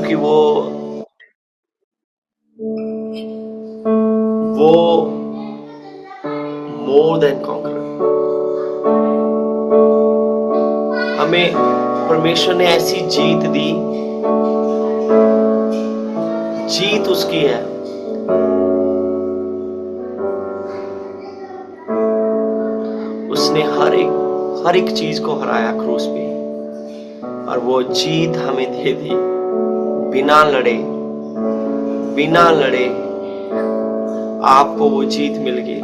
क्योंकि वो more than conqueror. हमें परमेश्वर ने ऐसी जीत दी, जीत उसकी है। उसने हर एक चीज को हराया क्रूस पे, और वो जीत हमें दे दी। बिना लड़े आपको वो जीत मिल गई।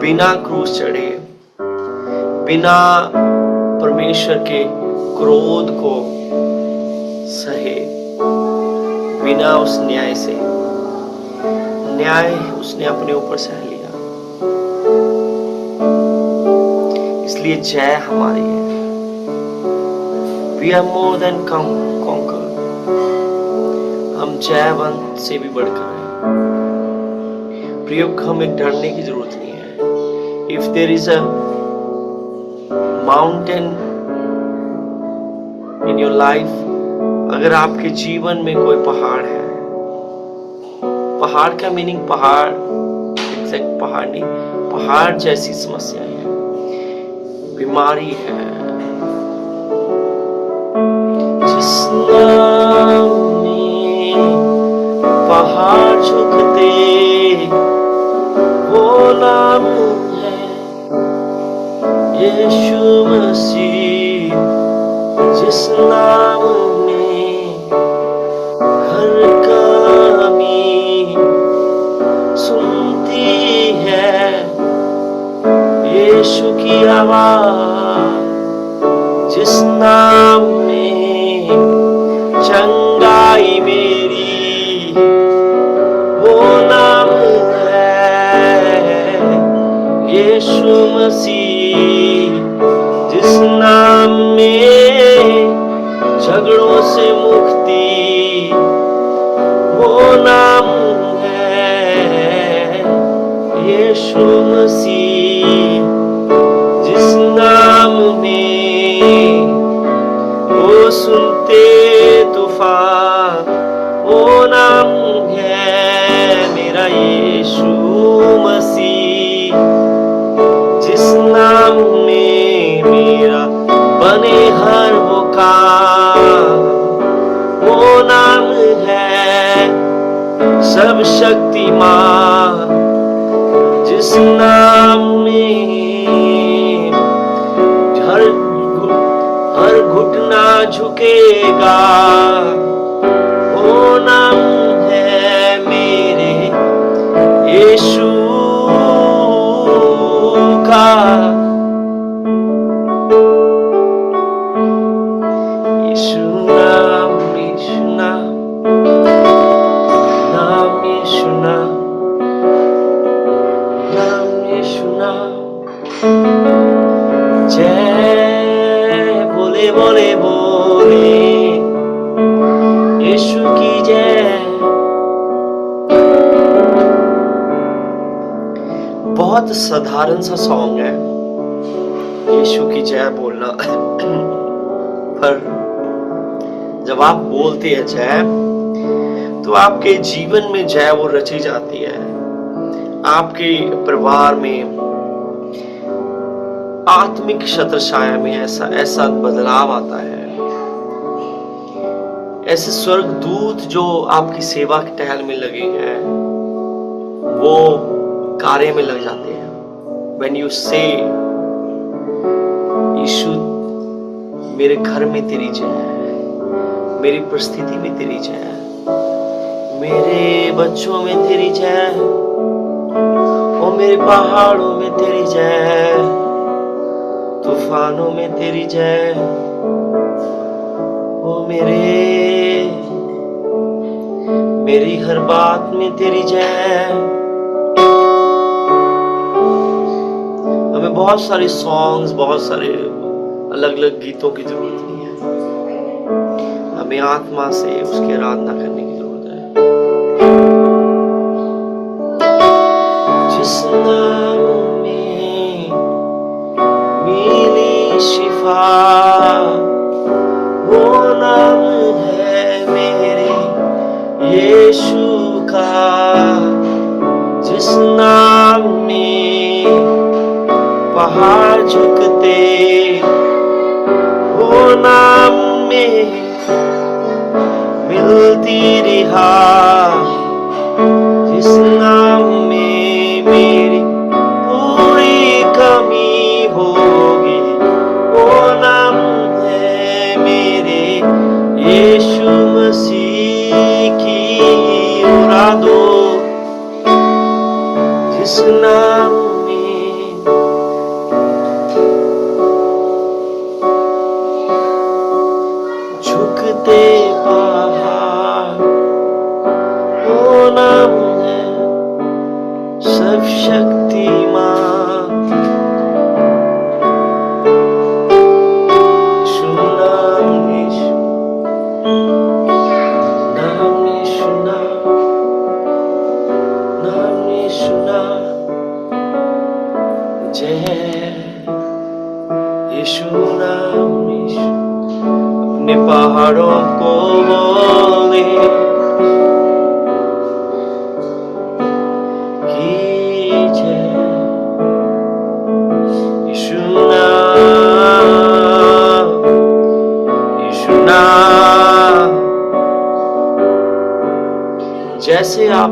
बिना क्रूस चढ़े, बिना परमेश्वर के क्रोध को सहे, बिना उस न्याय से, न्याय उसने अपने ऊपर सह लिया। इसलिए जय हमारी है। We are more than conqueror। हम जयवंत से भी बढ़कर हैं। प्रियो, हमें डरने की जरूरत नहीं है। If there is a mountain in your life, अगर आपके जीवन में कोई पहाड़ है, पहाड़ का मीनिंग पहाड़ एग्जैक्ट पहाड़ नहीं, पहाड़ जैसी समस्याएं हैं, बीमारी है, जिस नाम में पहाड़ झुकते वो नाम है यीशु मसीह। जिस नाम में हर कमी सुनती है यीशु की आवाज, जिस नाम में चंगाई मेरी, वो नाम है यीशु मसीह। जिस नाम में झगड़ों से मुक्ति, वो नाम है यीशु मसीह। जिस नाम में वो सुनते तूफान, वो नाम है मेरा यीशु मसीह। जिस नाम में मेरा बने हर वो काम, वो नाम है सब शक्तिमान। जिस नाम में हर घुटना झुकेगा, वो नाम है मेरे यीशु का। यीशु नाम, यीशु नाम, नाम यीशु नाम, नाम यीशु नाम। जय बोले बोले बोले यीशु की जय। बहुत साधारण सा सॉन्ग है यीशु की जय बोलना, पर जब आप बोलते हैं जय, तो आपके जीवन में जय वो रची जाती है। आपके परिवार में, आत्मिक छत्रछाया में ऐसा बदलाव आता है। ऐसे स्वर्गदूत जो आपकी सेवा के टहल में लगे हैं, वो कार्य में लग जाते हैं। When you say यीशु मेरे घर में तेरी जय, मेरी परिस्थिति में तेरी जय, मेरे बच्चों में तेरी जय, ओ मेरे पहाड़ों में तेरी जय, तूफानों में तेरी जय, ओ मेरी हर बात में तेरी जय। हमें बहुत सारे सॉन्ग्स, बहुत सारे अलग अलग गीतों की जरूरत नहीं है। हमें आत्मा से उसकी आराधना करने की जरूरत है। जिस नाम में मिली शिफा, वो नाम है खुलती रिहा, जिस नाम में मेरी पूरी कमी होगी, वो नाम है मेरे यीशु मसीह की मुरादों। जिस नाम में झुकते पहाड़, वो नाम है सर्वशक्तिमान। यीशु नाम, यीशु नाम, यीशु नाम, नाम यीशु नाम, जय यीशु नाम। यीशु अपने पहाड़ों को बोले कि जय यीशु नाम, यीशु नाम। जैसे आप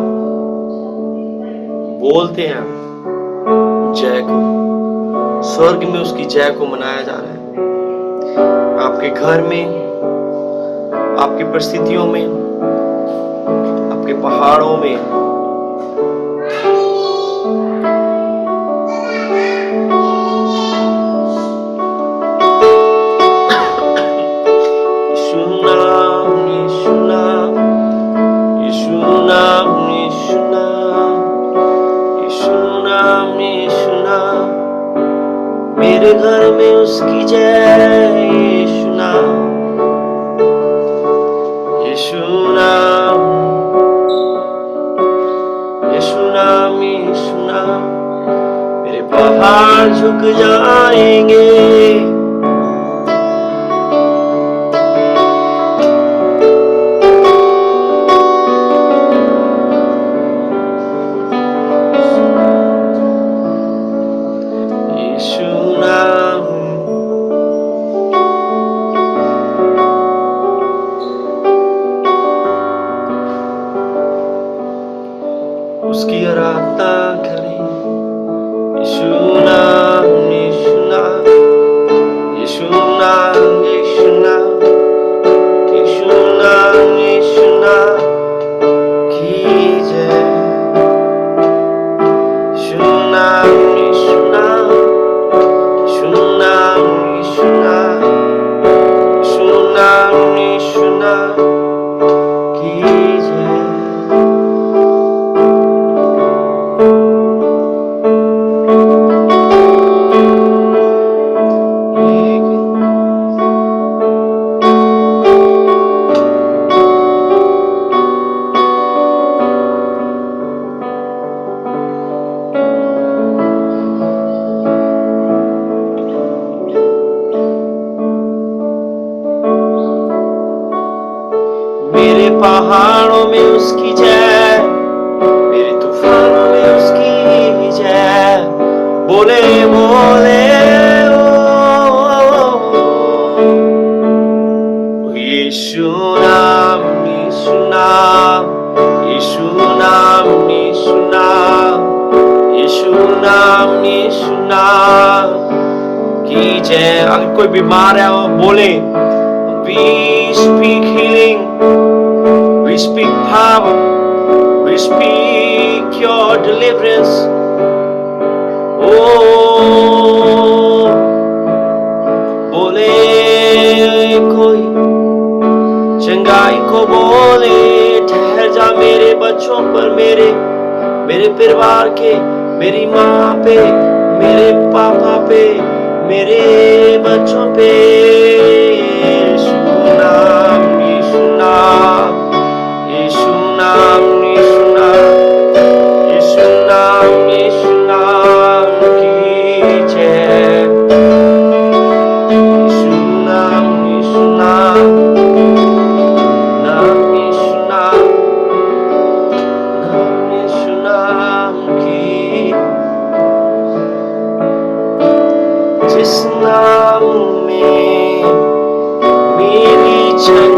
बोलते हैं जय को, स्वर्ग में उसकी जय को मनाया जा रहा है। आपके घर में, आपकी परिस्थितियों में, आपके पहाड़ों में, यीशु नाम, यीशु नाम, यीशु नाम, यीशु नाम, यीशु नाम, यीशु नाम। मेरे घर में उसकी जय, यीशु नाम, यीशु नाम, यीशु नाम, यीशु नाम। मेरे पहाड़ झुक जाएंगे, यीशु नाम। उसकी आराधना करें, यीशु नाम, यीशु नाम, यीशु नाम, यीशु नाम, यीशु नाम, यीशु नाम की जय। यीशु नाम, यीशु नाम, यीशु नाम, यीशु नाम, यीशु नाम, यीशु नाम की जय। मेरे पहाड़ों में उसकी जय, मेरे तूफानों में उसकी जय। बोले बोले यीशु नाम, यीशु नाम, यीशु नाम, यीशु नाम, यीशु नाम, यीशु नाम की जय। अगर कोई बीमार है वो बोले, we speak healing, we speak power, we speak your deliverance. Oh, बोले कोई चंगाई को बोले, ठहर जा मेरे बच्चों पर, मेरे परिवार के, मेरी माँ पे, मेरे पापा पे, मेरे बच्चों पे। यीशु नाम, यीशु नाम, यीशु नाम, यीशु नाम, यीशु नाम, यीशु नाम की जय। यीशु नाम, यीशु नाम, नाम यीशु नाम, नाम यीशु नाम की। जिस नाम में मेरी जय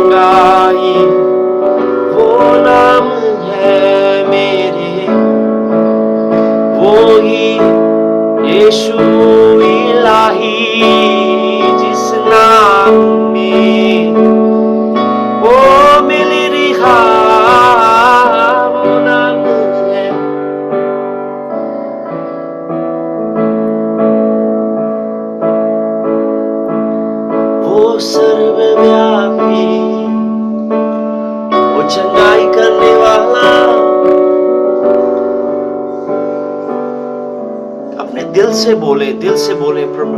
से बोले प्रभु,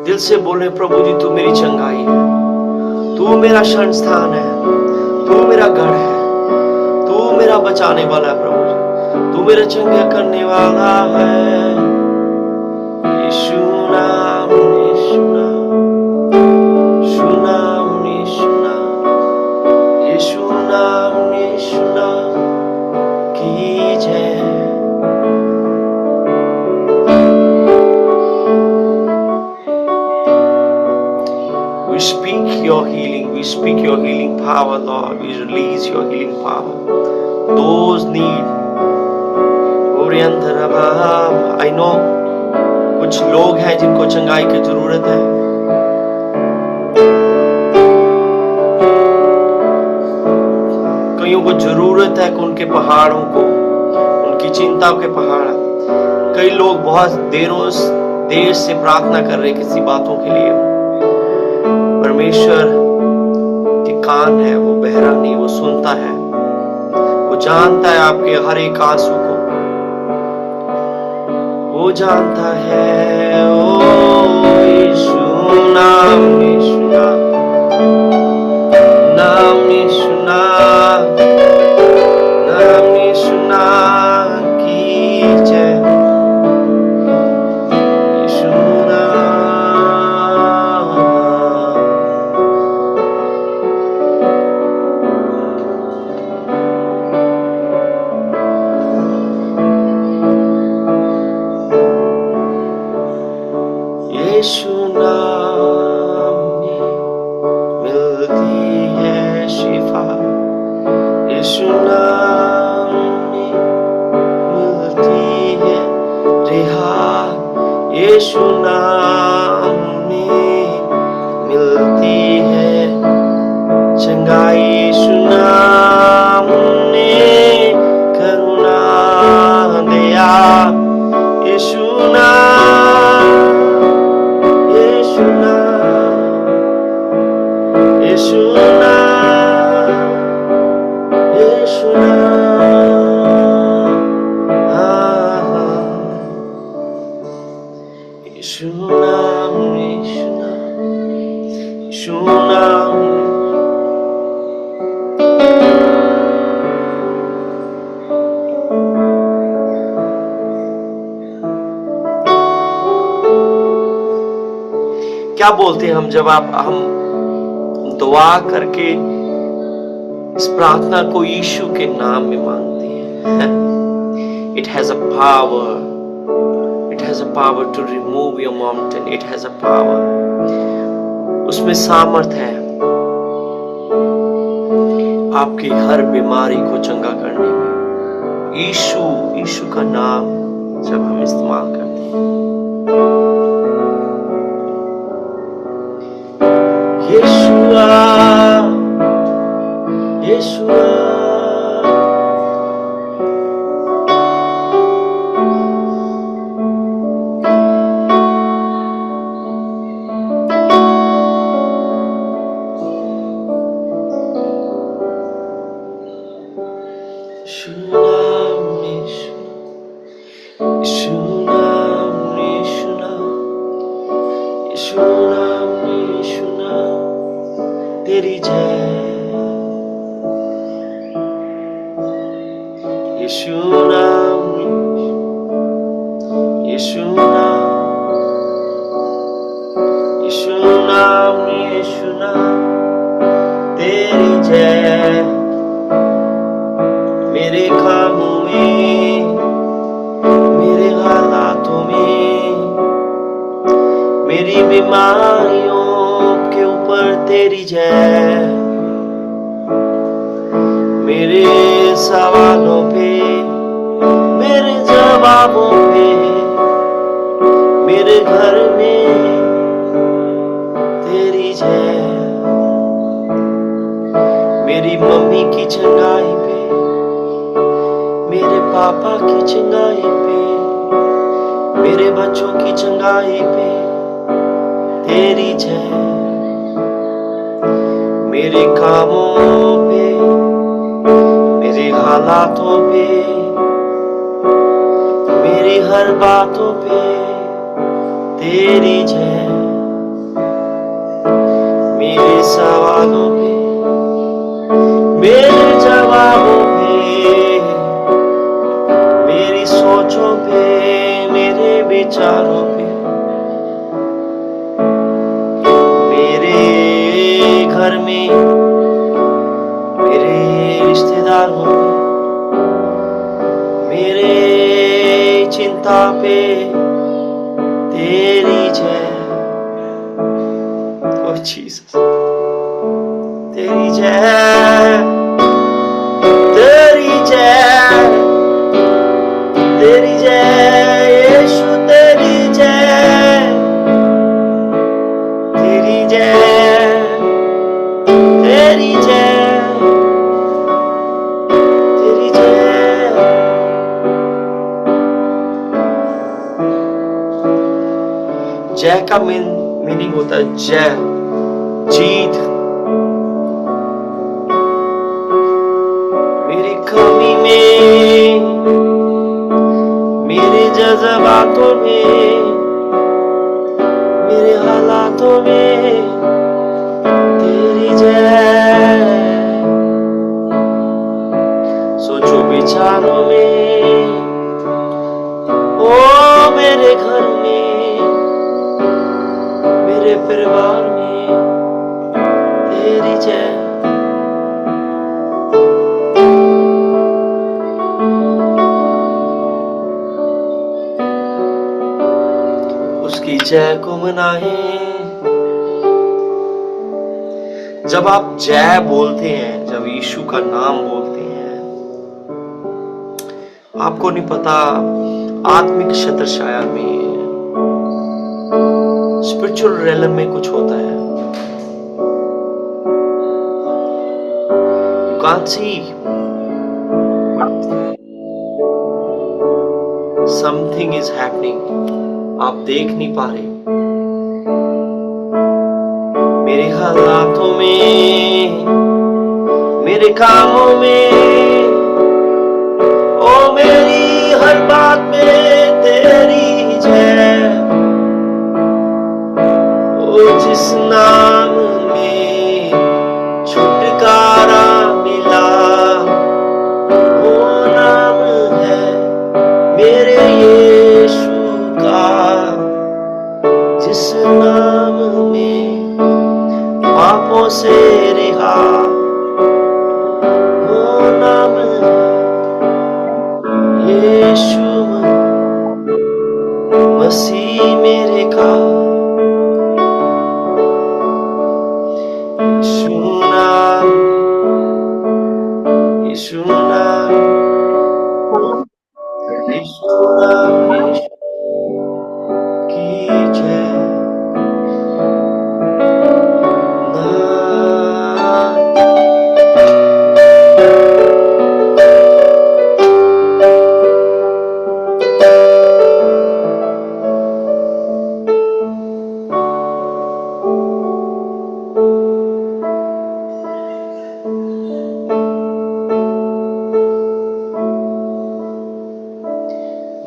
दिल से बोले प्रभु जी तू मेरी चंगाई है, तू मेरा शरण स्थान है, तू मेरा गढ़ है, तू मेरा बचाने वाला है प्रभु जी, तू मेरा चंगा करने वाला है। यीशु नाम, यीशु नाम, यीशु नाम, यीशु नाम, यीशु नाम, यीशु नाम की जय। We speak your healing, we speak your healing power, Lord. We release your healing power. Those need, I know कुछ लोग हैं जिनको चंगाई की जरूरत है। कईयों को जरूरत है कि उनके पहाड़ों को, उनकी चिंताओं के पहाड़। कई लोग बहुत देर से प्रार्थना कर रहे किसी बातों के लिए। परमेश्वर के कान है, वो बहरा नहीं, वो सुनता है, वो जानता है आपके हर एक आंसू को, वो जानता है। ओ यीशु नाम, यीशु नाम, नाम यीशु नाम, नाम यीशु नाम की जय। यीशु नाम में मिलती है शिफा, यीशु नाम में मिलती है रिहाई, यीशु नाम में मिलती है चंगाई, यीशु नाम में करुणा दया, यीशु नाम, यीशु नाम, यीशु नाम, यीशु नाम, यीशु नाम, यीशु नाम, यीशु नाम। क्या बोलते हैं हम जब हम दुआ करके इस प्रार्थना को यीशु के नाम में मांगते हैं? It has a power. It has a power to remove your mountain. It has a power. उसमें सामर्थ है आपकी हर बीमारी को चंगा करने में। यीशु का नाम जब हम इस्तेमाल करते हैं, यीशुआ, यीशुआ, तेरी जय। यीशु नाम, यीशु नाम, यीशु नाम, यीशु नाम, तेरी जय। मेरे कामों में, मेरे हालातों में, मेरी बीमारियों के ऊपर तेरी जय। मेरे सवालों पे, मेरे जवाबों पे, मेरे घर में तेरी जय। मेरी मम्मी की चंगाई पे, मेरे पापा की चंगाई पे, मेरे बच्चों की चंगाई पे तेरी जय। मेरे कामों पे, मेरे हालातों पे, मेरी हर बातों पे तेरी जय। मेरे सवालों पे, मेरे जवाबों पे, मेरी सोचों पे, मेरे विचारों पे, मेरे घर में, मेरे रिश्तेदारों पे, मेरे चिंता पे तेरी जय। ओ जीसस, तेरी जय, तेरी जय, तेरी जय यीशु, तेरी जय, तेरी जय, तेरी जय, तेरी जय। जय का मीनिंग होता है जय, जीत। मेरी कमी में, मेरे जज्बातों में, मेरे हालातों में तेरी जय। सोचो विचारों में, ओ मेरे घर में, मेरे परिवार में तेरी जय। उसकी जय को मनाएं। जब आप जय बोलते हैं, जब यीशु का नाम बोलते हैं, आपको नहीं पता आत्मिक छत्रछाया में, स्पिरिचुअल रेलम में कुछ होता है। You can't see, something is happening. आप देख नहीं पा रहे। मेरे हालातों में, मेरे कामों में, ओ मेरी हर बात में तेरी जय। ओ जिस नाम में छुटकारा मिला, वो नाम है मेरे यीशु का। जिस नाम में पापों से रिहा, वो नाम है यीशु मसीह मेरे का। यीशु नाम, यीशु नाम, यीशु नाम, यीशु की जय।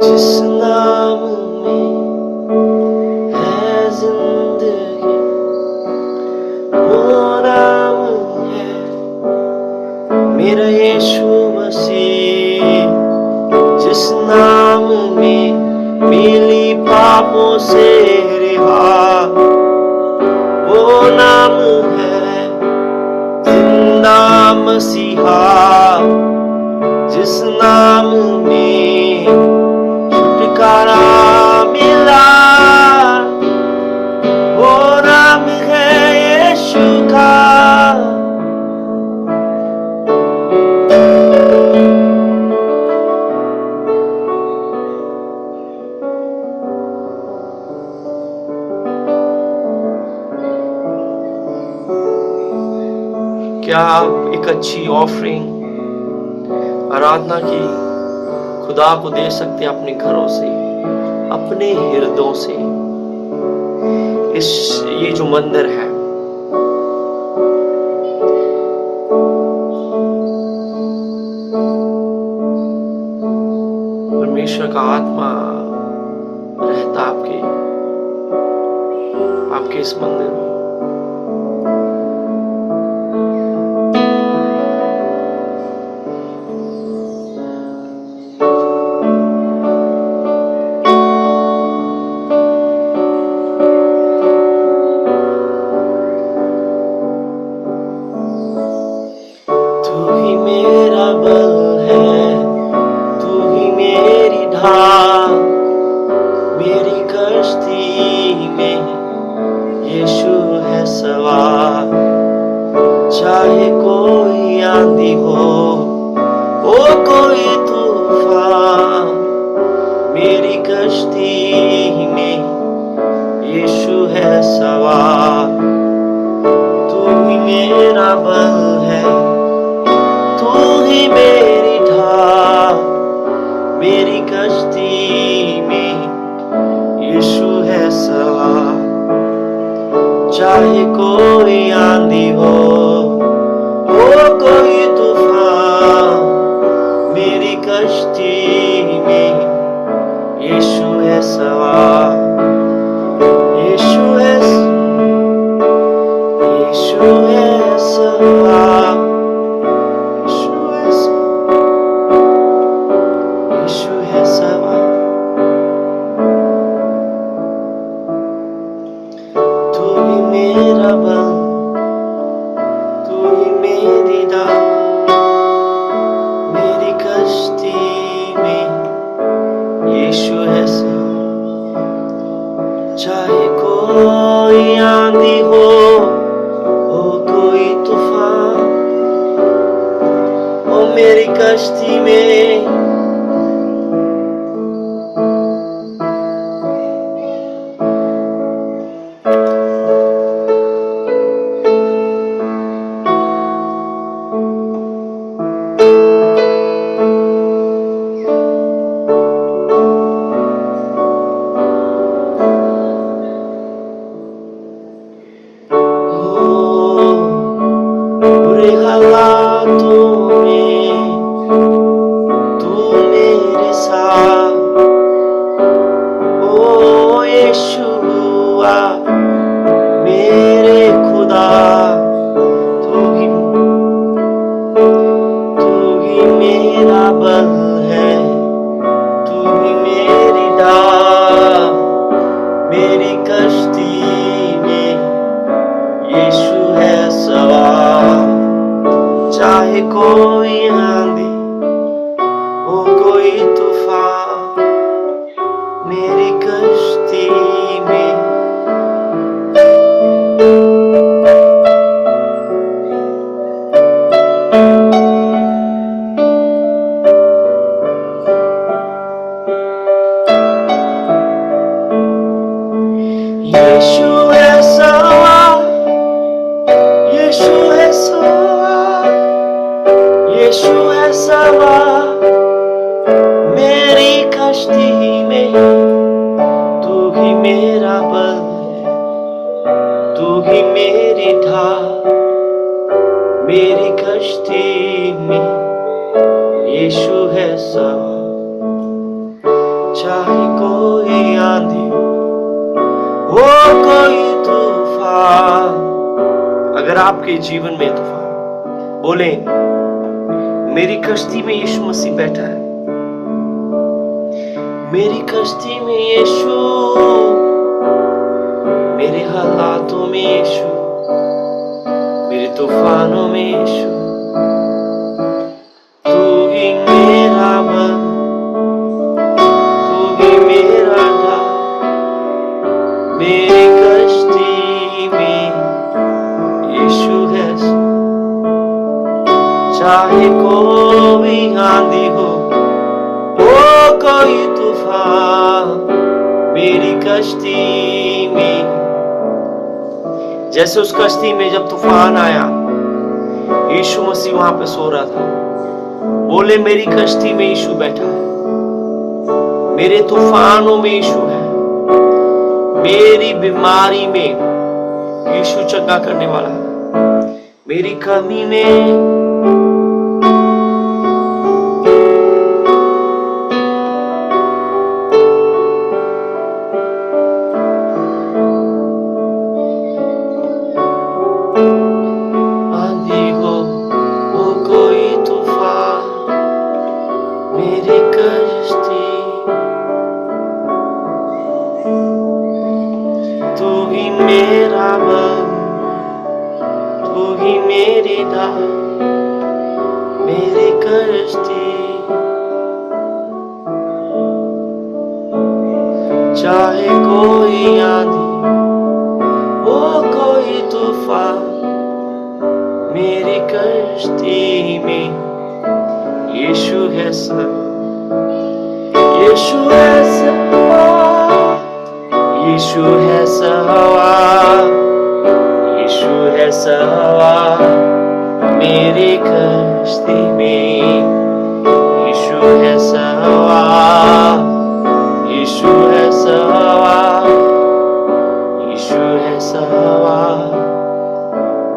जिस नाम में है जिंदगी, वो नाम है मेरा यीशु मसीह। जिस नाम में मिली पापों से रिहा, वो नाम है जिंदा मसीहा। जिस नाम में छुटकारा मिला, वो नाम है यीशु का। क्या आप एक अच्छी ऑफरिंग आराधना की खुदा को दे सकते हैं अपने घरों से, अपने हृदयों से? ये जो मंदिर है, परमेश्वर का आत्मा रहता आपके आपके इस मंदिर में। तू ही मेरा बल है, तू ही मेरी ढाल, मेरी कश्ती में यीशु है सवार। चाहे कोई आंधी हो, ओ कोई तूफान, मेरी कश्ती में यीशु है सवार। तू ही मेरा बल है, तू ही मेरी ढाल, मेरी कश्ती में यीशु है सवार। चाहे कोई आंधी हो, ओ कोई तूफान, मेरी कश्ती में यीशु है सवार। यीशु है सवार, यीशु है सवार। तू ही मेरा बल, तू ही मेरी ढाल, मेरी कश्ती में यीशु है सवार। चाहे कोई आंधी हो, ओ कोई तूफान, ओ मेरी कश्ती में बुरे हालातों में तू मेरे साथ, ओ यीशुआ मेरे खुदा। तू ही मेरा बल है, तू ही मेरी ढाल, मेरी कश्ती में यीशु है सवार। चाहे कोई आंधी हो, कोई तूफान, मेरी कश्ती में यीशु है सवार, यीशु है सवार, यीशु है सवार, मेरी कश्ती में। तू ही मेरा बल है, तू ही मेरी ढाल, मेरी कश्ती में यीशु है सवार। चाहे कोई आंधी हो, कोई तूफान, अगर आपके जीवन में तूफान, बोले मेरी कश्ती में यीशु मसीह बैठा है, मेरी कश्ती में यीशु, मेरे हालातों में यीशु, मेरे तूफानों में यीशु। तू ही मेरा बल, तू ही मेरा ढाल, मेरी कश्ती में यीशु है। चाहे कोई आंधी हो, ओ कोई तूफान, मेरी कश्ती में। जैसे उस कश्ती में जब तूफान आया, यीशु मसीह वहां पे सो रहा था। बोले मेरी कश्ती में यीशु बैठा है, मेरे तूफानों में यीशु है, मेरी बीमारी में यीशु चंगा करने वाला है, मेरी कमी में मेरी कश्ती, चाहे कोई आंधी हो कोई तूफान, मेरी कश्ती में यीशु है सवार, यीशु है सवार, यीशु है सवार, यीशु है सवार मेरी कश्ती में, यीशु है सवार, यीशु है सवार, यीशु है सवार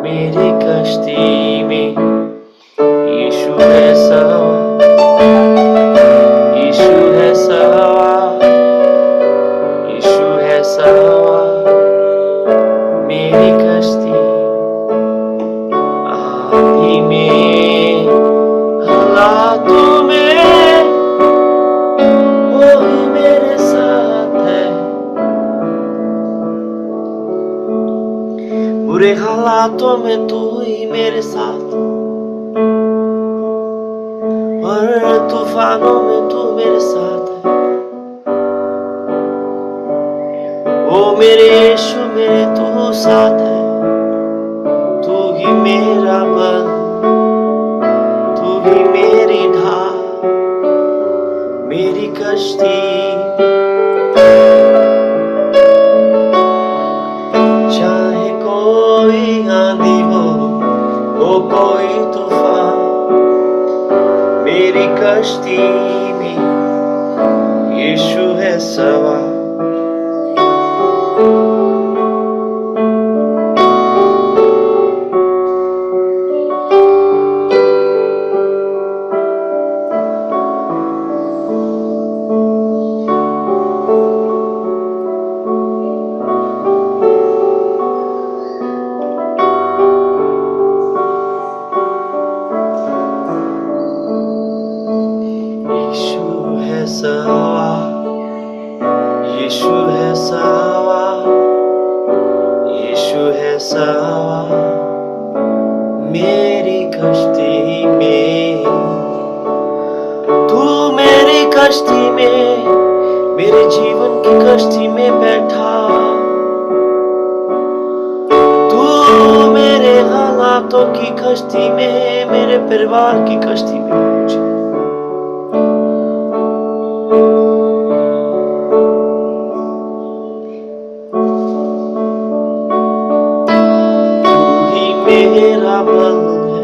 मेरी कश्ती में, यीशु है सवार, यीशु है सवार, यीशु है सवार मेरी कश्ती, आंधी में हालातों में वही मेरे साथ है, बुरे हालातों में तू ही मेरे साथ, और तूफानों में तू मेरे साथ है, ओ मेरे यीशु मेरे तू साथ है, तू ही मेरा बल, तू ही मेरी ढाल, मेरी कश्ती, चाहे कोई आंधी हो कोई तूफान, मेरी कश्ती में यीशु है सवार, यीशु है सवार, यीशु है सवार मेरी कश्ती में, तू मेरी कश्ती में, मेरे जीवन की कश्ती में बैठा, तू मेरे हालातों की कश्ती में, मेरे परिवार की कश्ती में पहुंचे, मेरा बल है,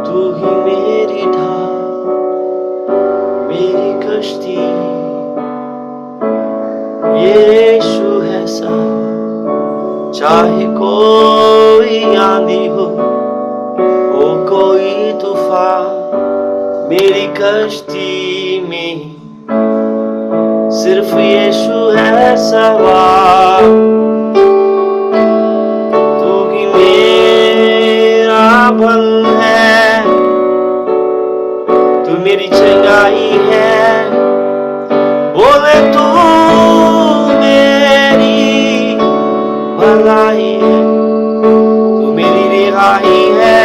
तू ही मेरी ढाल, मेरी कश्ती, यीशु है सवार, चाहे कोई आंधी हो कोई तूफान, मेरी कश्ती में सिर्फ यीशु है सवार, बल है, तू मेरी चंगाई है, बोले तू मेरी भलाई है, तू मेरी रिहाई है,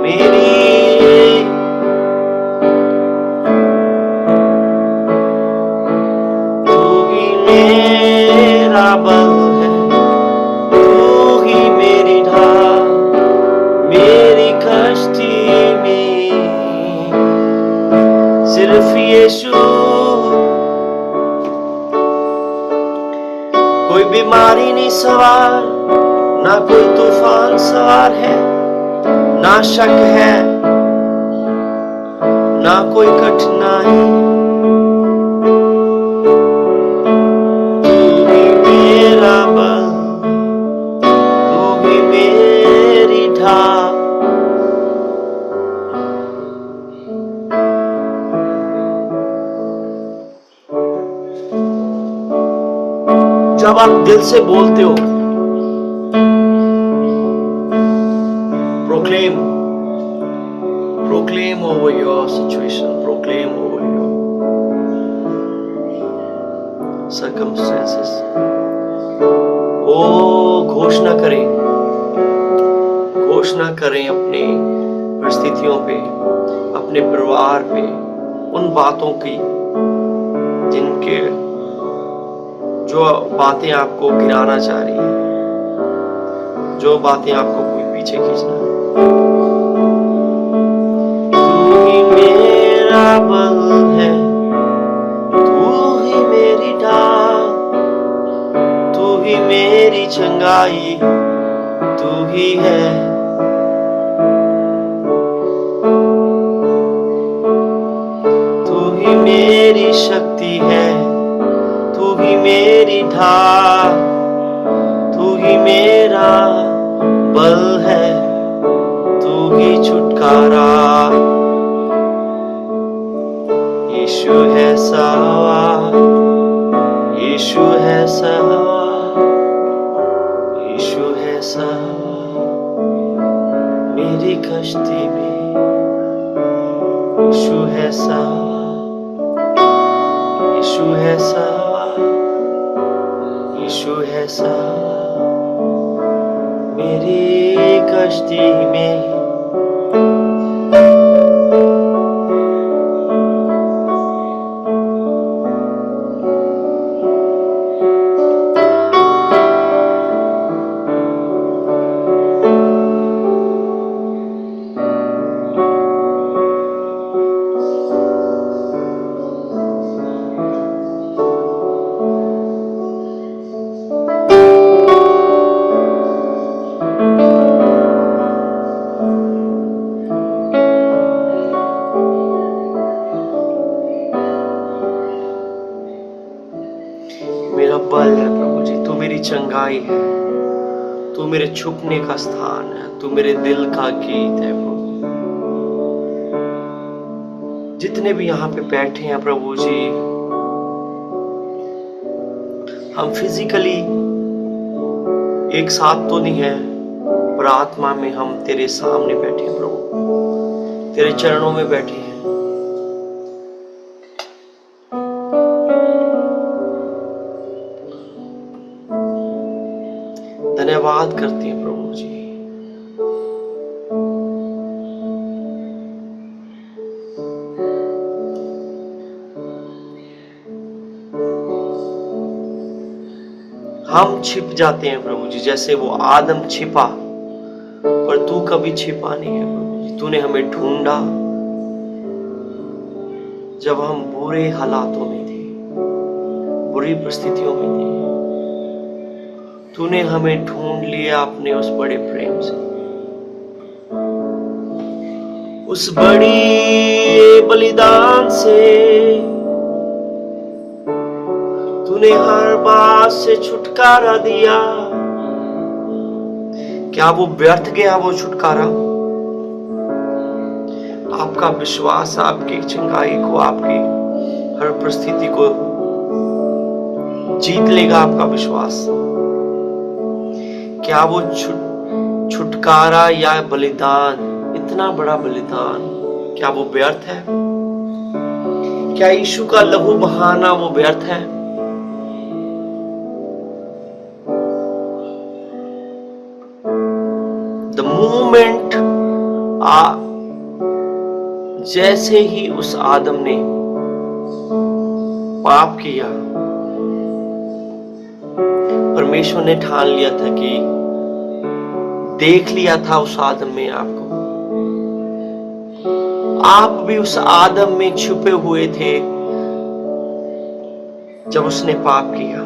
मेरी तू ही मेरा बल है, तू ही मेरी ढाल, मेरी कश्ती में सिर्फ यीशु, कोई बीमारी नहीं सवार, ना कोई तूफान सवार है, ना शक है, ना कोई कठिनाई, तू ही मेरा बल, तू ही मेरी ढाल, जब आप दिल से बोलते हो, proclaim over your situation, proclaim over your circumstances. ओ घोषणा करें अपने परिस्थितियों पे, अपने परिवार पे, उन बातों की जिनके जो बातें आपको गिराना चाह रही है, जो बातें आपको कोई पीछे खींचना है। तू ही मेरा बल है, तू ही मेरी ढाल, तू ही मेरी चंगाई, तू ही है। तू ही मेरी शक्ति है, तू ही मेरी ढाल, तू ही मेरा बल है, तू ही छुटकारा। यीशु है सवार, यीशु है सवार, यीशु है सवार मेरी कश्ती में। यीशु है सवार, यीशु है सवार, यीशु है सवार मेरी कश्ती में। मेरा बल है प्रभु जी, तू मेरी चंगाई है, तू मेरे छुपने का स्थान है, तू मेरे दिल का गीत है प्रभु। जितने भी यहाँ पे बैठे हैं प्रभु जी, हम फिजिकली एक साथ तो नहीं है, पर आत्मा में हम तेरे सामने बैठे हैं प्रभु, तेरे चरणों में बैठे हैं। धन्यवाद करते हैं प्रभु जी। हम छिप जाते हैं प्रभु जी, जैसे वो आदम छिपा, पर तू कभी छिपा नहीं है प्रभु जी। तूने हमें ढूंढा जब हम बुरे हालातों में थे, बुरी परिस्थितियों में थे। तूने हमें ढूंढ लिया अपने उस बड़े प्रेम से, उस बड़ी बलिदान से। तूने हर बात से छुटकारा दिया। क्या वो व्यर्थ गया वो छुटकारा? आपका विश्वास आपकी चंगाई को, आपकी हर परिस्थिति को जीत लेगा आपका विश्वास। क्या वो छुटकारा या बलिदान, इतना बड़ा बलिदान, क्या वो व्यर्थ है? क्या यीशु का लहू बहाना वो व्यर्थ है? द मोमेंट जैसे ही उस आदम ने पाप किया, परमेश्वर ने ठान लिया था कि देख लिया था उस आदम में आपको। आप भी उस आदम में छुपे हुए थे जब उसने पाप किया।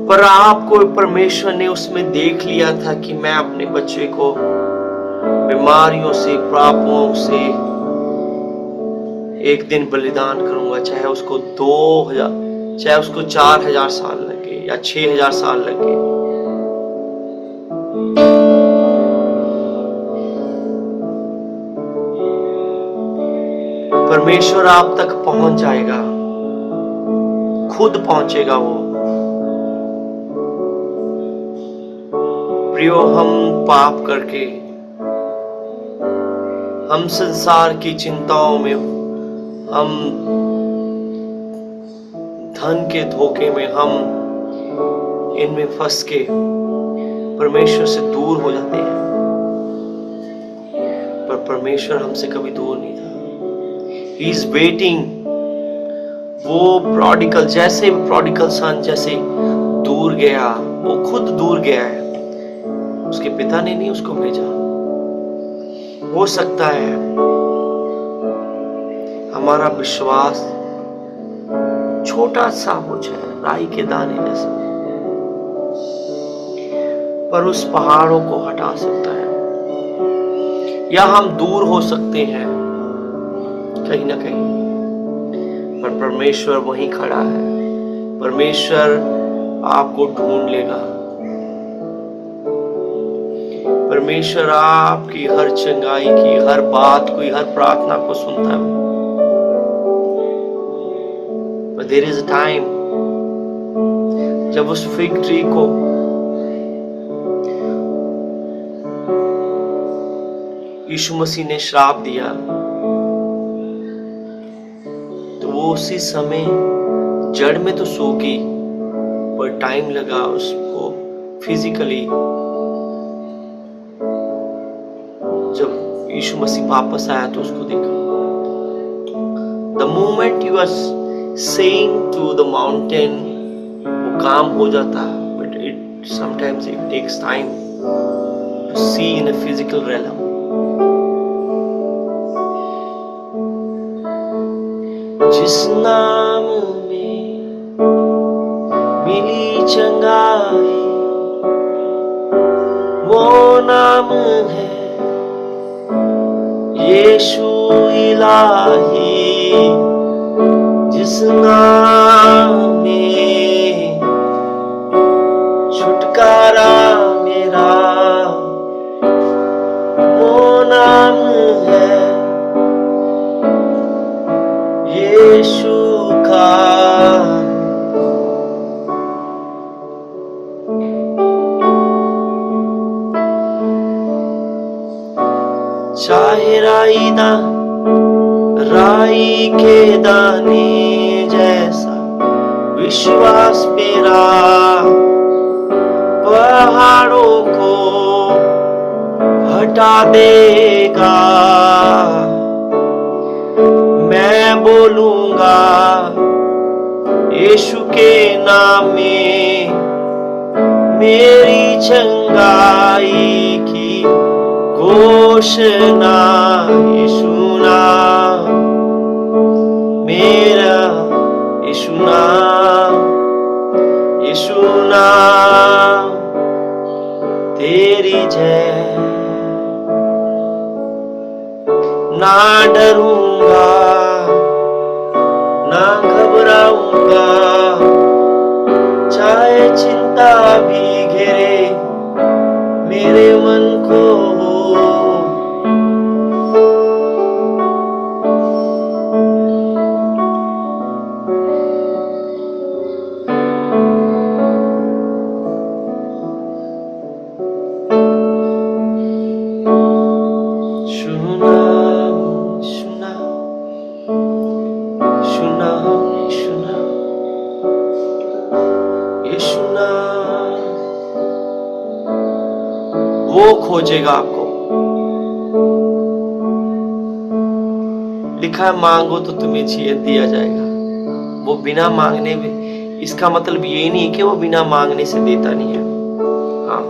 पर आपको परमेश्वर ने उसमें देख लिया था कि मैं अपने बच्चे को बीमारियों से, पापों से एक दिन बलिदान करूंगा, चाहे उसको 2000, चाहे उसको 4000 साल लगे या 6000 साल लगे। परमेश्वर आप तक पहुंच जाएगा, खुद पहुंचेगा वो। प्रियो, हम पाप करके, हम संसार की चिंताओं में, हम धन के धोखे में, हम इनमें फंस के परमेश्वर से दूर हो जाते हैं, पर परमेश्वर हमसे कभी दूर नहीं था। He is waiting. वो प्रोडिगल, जैसे प्रोडिगल सन जैसे दूर गया, वो खुद दूर गया है, उसके पिता ने नहीं उसको भेजा। हो सकता है हमारा विश्वास छोटा सा हो जाए, राई के दाने जैसा, पर उस पहाड़ों को हटा सकता है। या हम दूर हो सकते हैं कहीं ना कहीं, पर परमेश्वर वहीं खड़ा है। परमेश्वर आपको ढूंढ लेगा। परमेश्वर आपकी हर चंगाई की, हर बात को, हर प्रार्थना को सुनता है। But there is a time जब उस फिग ट्री को यीशु मसीह ने श्राप दिया, तो वो उसी समय जड़ में तो सूखी, पर टाइम लगा उसको फिजिकली। जब यीशु मसीह वापस आया तो उसको देखा। The moment you are saying to the mountain, वो काम हो जाता है, but sometimes it takes time to see in a physical realm. जिस नाम में मिली चंगाई, वो नाम है यीशु इलाही। जिस नाम में छुटकारा मेरा, वो नाम है यीशु का। चाहे राई के दाने जैसा विश्वास मेरा, पहाड़ों को हटा देगा। मैं बोलूंगा यीशु के नाम में, मेरी चंगाई की घोषणा। यीशु नाम मेरा, यीशु नाम, यीशु नाम तेरी जय। ना डरूंगा ना घबराऊंगा, चाहे चिंता भी घेरे मेरे मन को। वो खोजेगा आपको। लिखा है मांगो तो तुम्हें दिया जाएगा। वो बिना मांगने में, इसका मतलब ये नहीं कि वो बिना मांगने से देता नहीं है। हाँ,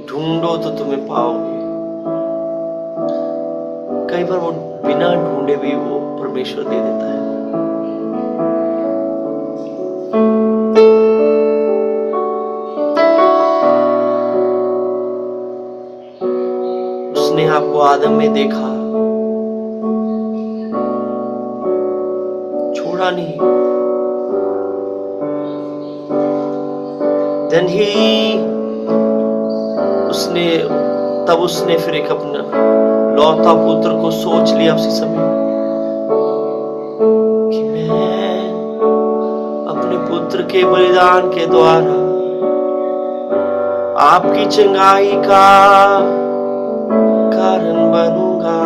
ढूंढो तो तुम्हें पाओगे। कई बार वो बिना ढूंढे भी वो परमेश्वर दे देता है। उसने आपको आदम में देखा, छोड़ा नहीं। Then उसने फिर एक अपना लौता पुत्र को सोच लिया उसी समय कि मैं अपने पुत्र के बलिदान के द्वारा आपकी चंगाई का कारण बनूंगा।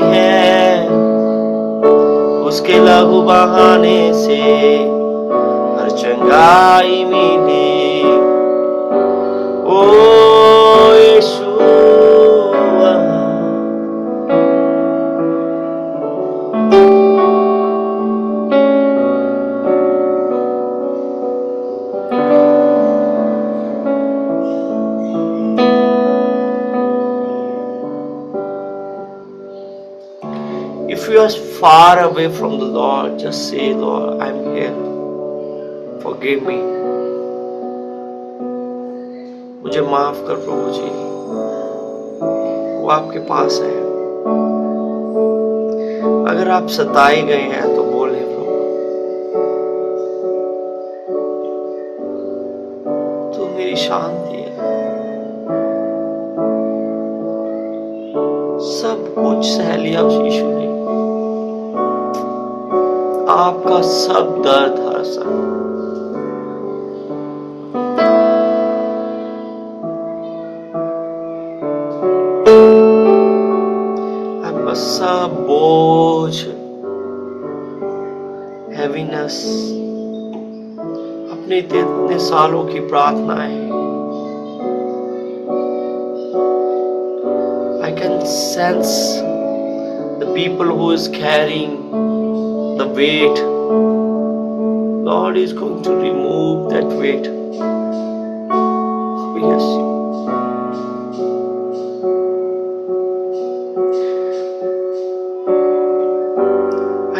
है, उसके लहू बहाने से हर चंगाई मिली। ओ यीशु If you are far away from the Lord, just say, Lord, I'm here. Forgive me. मुझे माफ कर प्रभु जी। वो आपके पास है। अगर आप सताए गए हैं तो बोले, प्रभु तू मेरी शांति है। सब कुछ सह लिया उस यीशु ने, आपका सब दर्द हर सब। आपका सब बोझ, हैवीनेस, अपने इतने सालों की प्रार्थनाएं, I can sense the people who is carrying the weight. Lord is going to remove that weight. Oh, yes.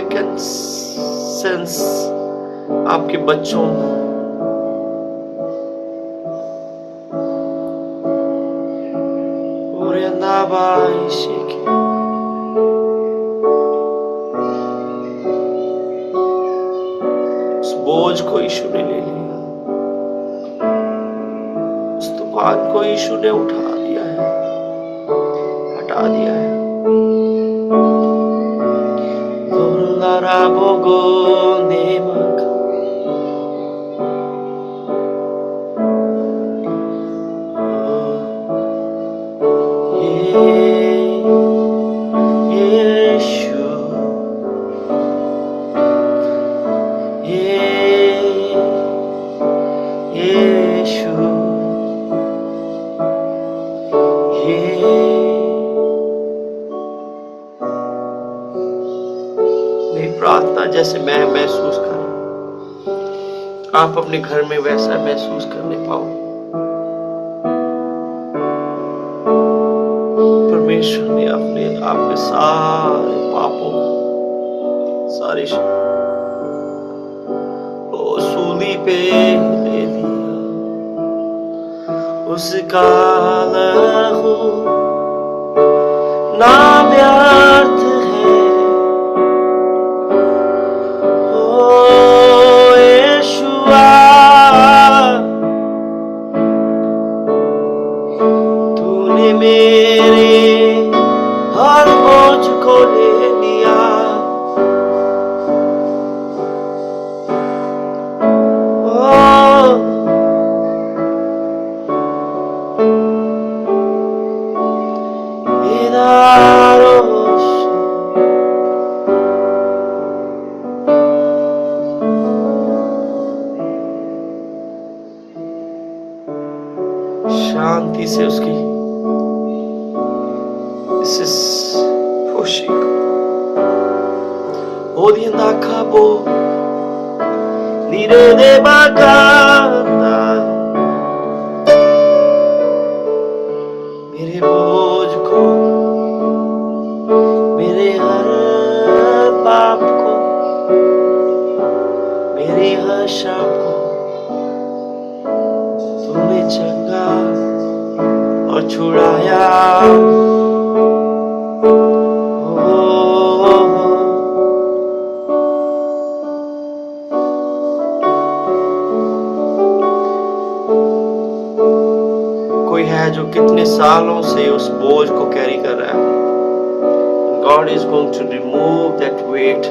I can sense आपके बच्चों और अंदाबाई शेखे बोझ को यीशु ने ले लिया, उस तूफान को यीशु ने उठा दिया है, हटा दिया है। मेरी प्रार्थना जैसे मैं महसूस कर रहा हूं, आप अपने घर में वैसा महसूस करने पाओ। परमेश्वर ने अपने आपके सारे पापों, सारे सूली पे ले लिया, उसका लहू ना व्यर्थ है। ओ यीशुआ, तूने मेरे हर बोझ को ले लिया। शांति से उसकी Odiandakabo Nire de Baganda मेरे बोझ को, मेरे हर पाप को, मेरे हर शाप को तूने चंगा और छुड़ाया। कोई है जो कितने सालों से उस बोझ को कैरी कर रहा है। God is going to remove that weight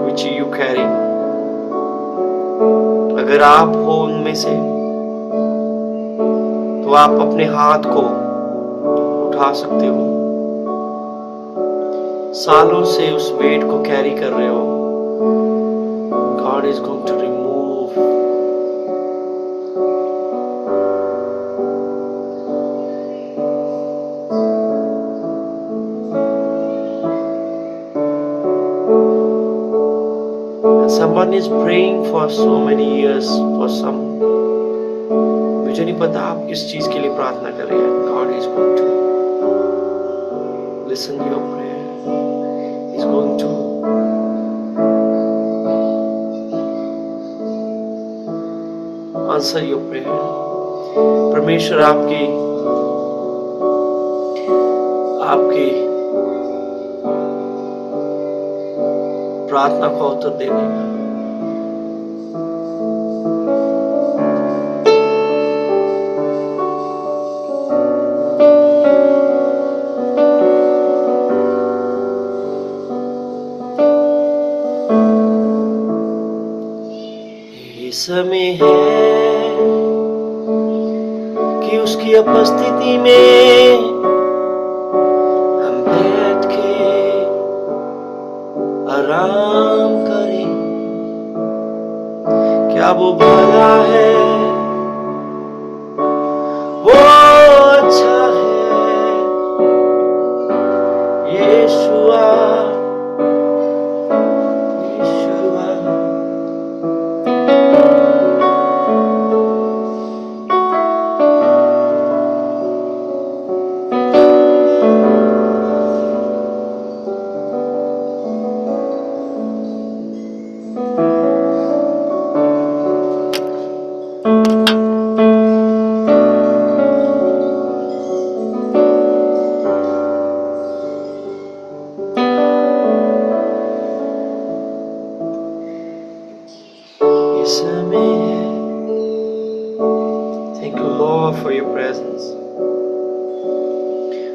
which you carry. अगर आप हो उनमें से तो आप अपने हाथ को उठा सकते हो सालों से उस वेट को कैरी कर रहे हो, God is going to remove. And someone is praying for so many years for some. मुझे नहीं पता आप किस चीज के लिए प्रार्थना कर रहे हैं. God is going to listen to your prayer. He's going to answer your prayer. परमेश्वर आपकी प्रार्थना को उत्तर दे देगा. ये समय है कि उसकी उपस्थिति में हम बैठ के आराम करें. क्या वो भला है, वो अच्छा है, यीशुआ यीशुआ. Thank you, Lord, for your presence.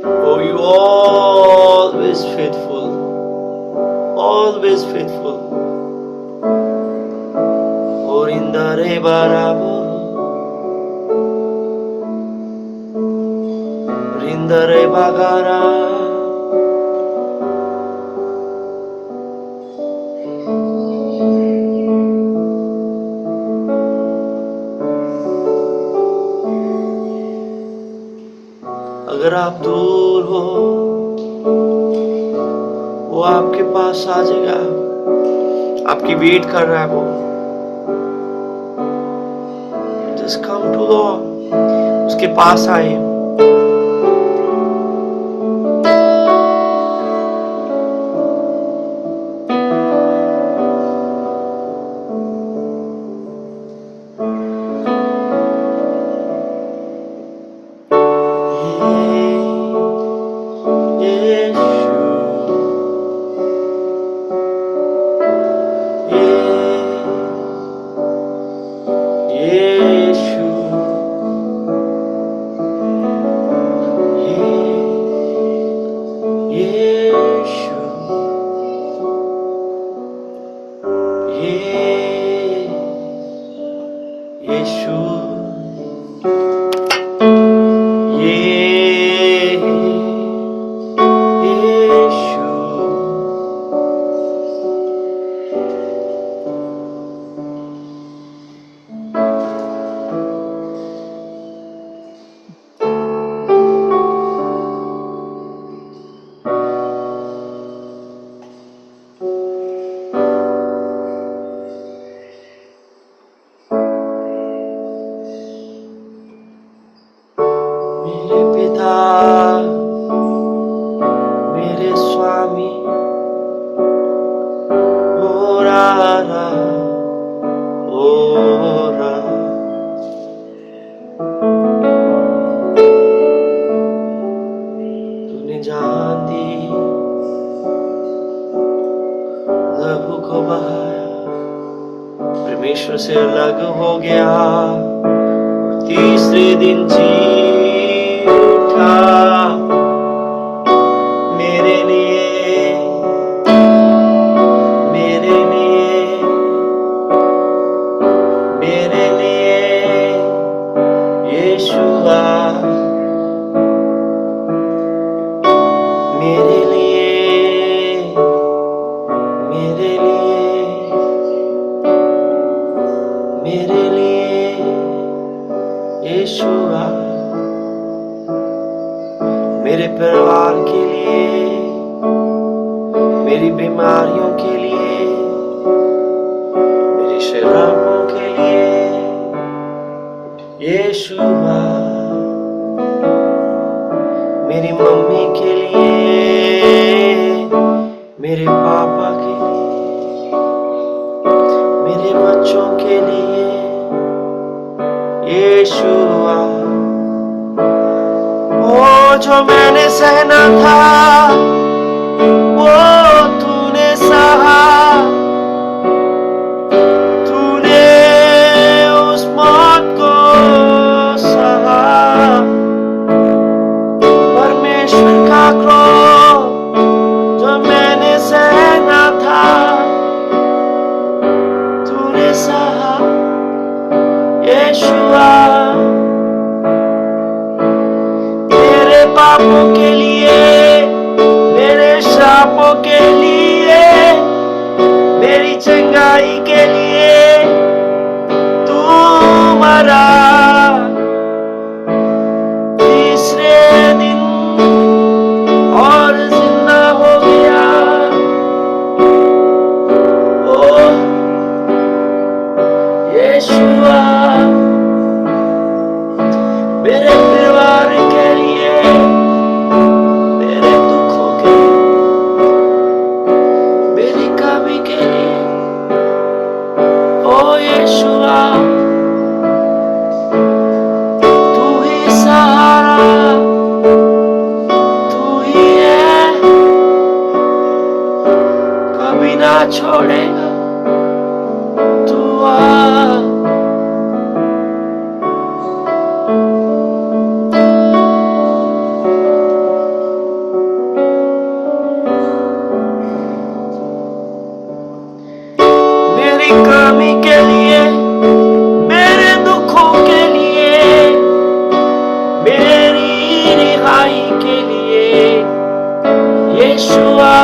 Oh, you always faithful, always faithful. Oh, Rindare Barabo, Rindare Bagara. अगर आप दूर हो, वो आपके पास आ जाएगा. आपकी वेट कर रहा है वो. Just come to Lord. उसके पास आए. मेरे स्वामी ओरा तूने जान दी, लहू को बहाया, परमेश्वर से अलग हो गया, तीसरे दिन जी उठा. मेरे लिए, मेरे लिए, मेरे लिए यीशुआ, मेरे लिए मेरी बीमारियों के लिए, मेरी शराबों के लिए यीशुआ, मेरी मम्मी के लिए, मेरे पापा के लिए, मेरे बच्चों के लिए यीशुआ। वो जो मैंने सहना था वो तूने सहा, तूने उस मौत को सहा। परमेश्वर का क्रोध जो मैंने सहना था तूने सहा यीशुआ। मेरे पापों के लिए, मेरे श्रापों के लिए, मेरी चंगाई के लिए तू मरा। तीसरे दिन और जिंदा हो गया। ओ यीशुआ, मेरे परिवार के लिए, मेरे दुखों के लिए, मेरी कमी के लिए ओ यीशुआ, तू ही सहारा, तू ही है, कभी ना छोड़ेगा तू आ। मेरी कमी के लिए, मेरे दुखों के लिए, मेरी रिहाई के लिए यीशुआ।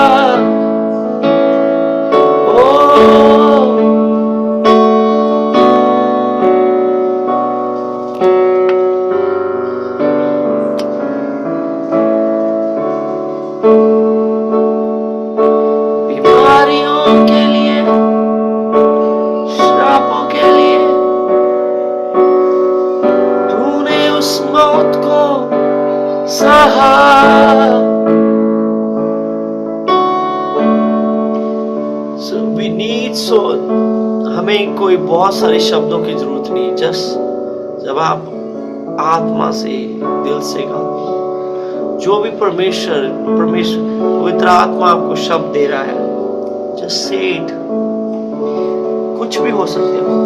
बीमारियों के लिए, श्रापों के लिए तूने उस मौत को सहा। So we need, so हमें कोई बहुत सारे शब्दों की जरूरत नहीं, जस्ट जब आप आत्मा से, दिल से गाते, जो भी परमेश्वर पवित्र आत्मा आपको शब्द दे रहा है, जस्ट से इट। कुछ भी हो सकते हो।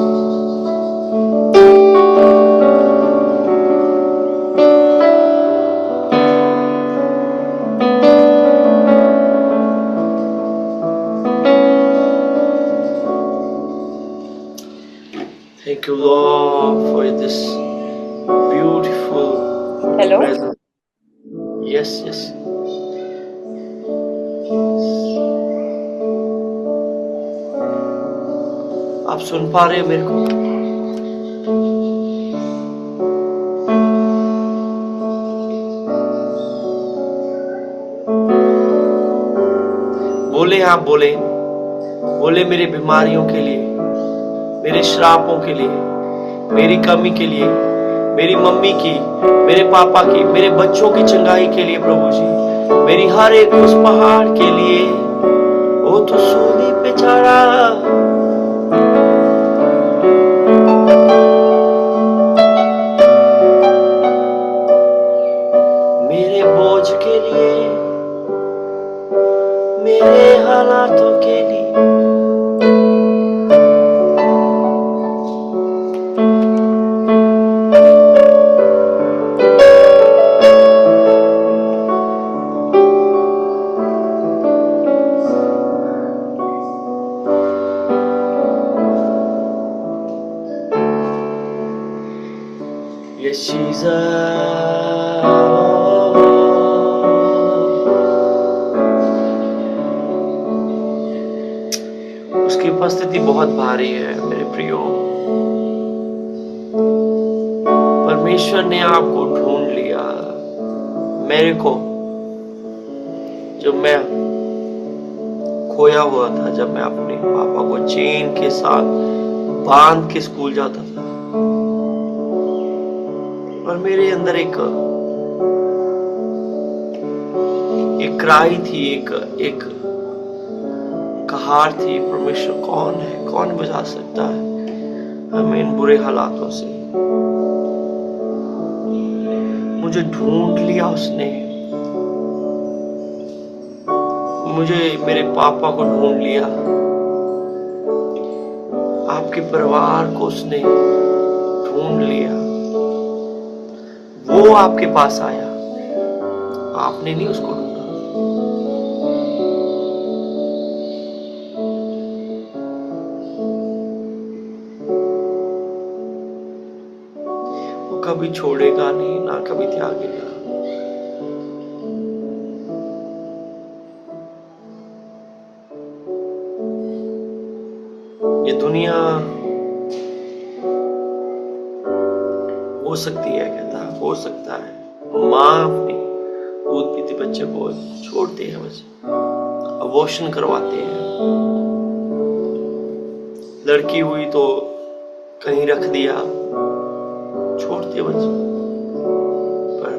Thank you, Lord, for this beautiful Hello? presence. Yes, yes. आप सुन पा रहे हैं मेरे को? बोले, आप बोले, बोले मेरी बीमारियों के लिए, मेरे श्रापों के लिए, मेरी कमी के लिए, मेरी मम्मी की, मेरे पापा की, मेरे बच्चों की चंगाई के लिए प्रभु जी, मेरी हर एक उस पहाड़ के लिए वो तो सूली पे चढ़ा। मेरे बोझ के लिए, मेरे हालातों के लिए Yes, उसकी उपस्थिति बहुत भारी है मेरे प्रियो। परमेश्वर ने आपको ढूंढ लिया, मेरे को, जो मैं खोया हुआ था जब मैं अपने पापा को चेन के साथ बांध के स्कूल जाता था। और मेरे अंदर एक क्राई थी, एक कहार थी, परमेश्वर कौन है, कौन बचा सकता है हमें इन बुरे हालातों से। मुझे ढूंढ लिया उसने, मुझे मेरे पापा को ढूंढ लिया, आपके परिवार को उसने ढूंढ लिया। वो आपके पास आया, आपने नहीं उसको ढूंढा। वो कभी छोड़ेगा नहीं, ना कभी त्यागेगा। ये दुनिया हो सकती है, कहता हो सकता है, माँ अपने दूध पीते बच्चे को छोड़ते हैं, बच्चे अबॉर्शन करवाते हैं। लड़की हुई तो कहीं रख दिया, छोड़ते बच्चे। पर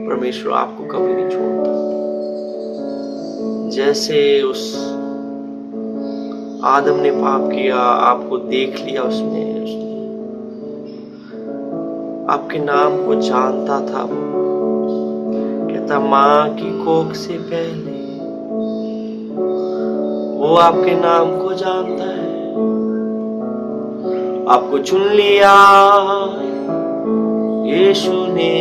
परमेश्वर आपको कभी नहीं छोड़ता। जैसे उस आदम ने पाप किया, आपको देख लिया उसने आपके नाम को जानता था। वो कहता माँ की कोख से पहले वो आपके नाम को जानता है। आपको चुन लिया यीशु ने।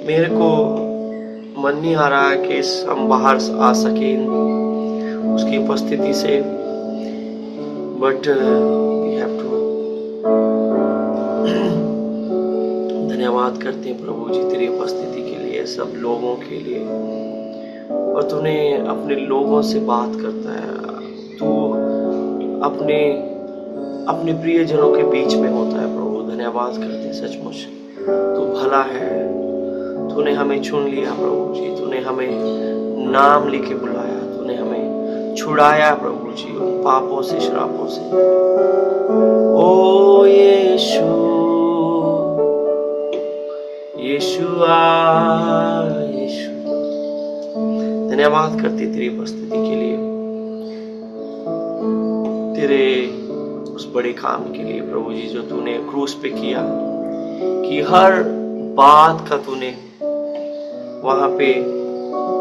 मेरे को मन नहीं आ रहा है कि हम बाहर आ सके उसकी उपस्थिति से, बट वी हैव टू। धन्यवाद करते हैं प्रभु जी तेरी उपस्थिति के लिए, सब लोगों के लिए। और तूने अपने लोगों से बात करता है, तू अपने प्रियजनों के बीच में होता है प्रभु। धन्यवाद करते हैं, सचमुच तू भला है। तूने हमें चुन लिया प्रभु जी, तूने हमें नाम लेके बुलाया, तूने हमें छुड़ाया प्रभु जी उन पापों से, श्रापों से। ओ यीशु, यीशुआ, यीशु। धन्यवाद करती तेरी उपस्थिति के लिए, तेरे उस बड़े काम के लिए प्रभु जी जो तूने क्रूस पे किया, कि हर बात का तूने वहां पे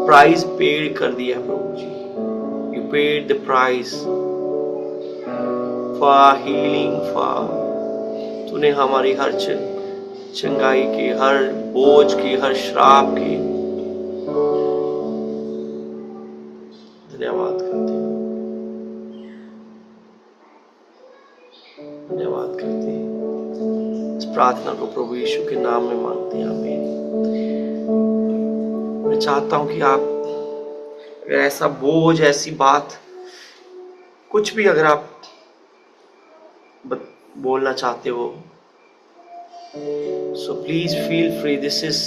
प्राइस पेड कर दिया प्रभु जी। You paid the price for healing, for तूने हमारी हर चंगाई की, हर बोझ की, हर श्राप की धन्यवाद करते हैं, धन्यवाद करते हैं। इस प्रार्थना को प्रभु यीशु के नाम में मांगते हैं, आमीन। मैं चाहता हूं कि आप अगर ऐसा बोझ, ऐसी बात, कुछ भी अगर आप बोलना चाहते हो, so please feel free. This is,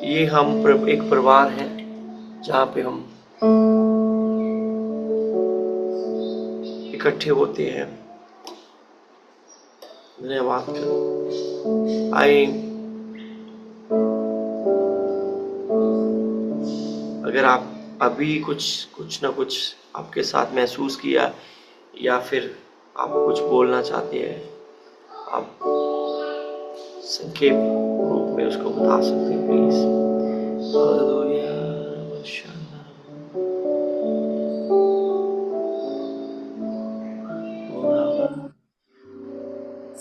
ये हम एक परिवार है जहाँ पे हम इकट्ठे होते हैं। धन्यवाद करो। अगर आप अभी कुछ ना कुछ आपके साथ महसूस किया, या फिर आप कुछ बोलना चाहते हैं, आप संक्षेप रूप में उसको बता सकते हैं प्लीज।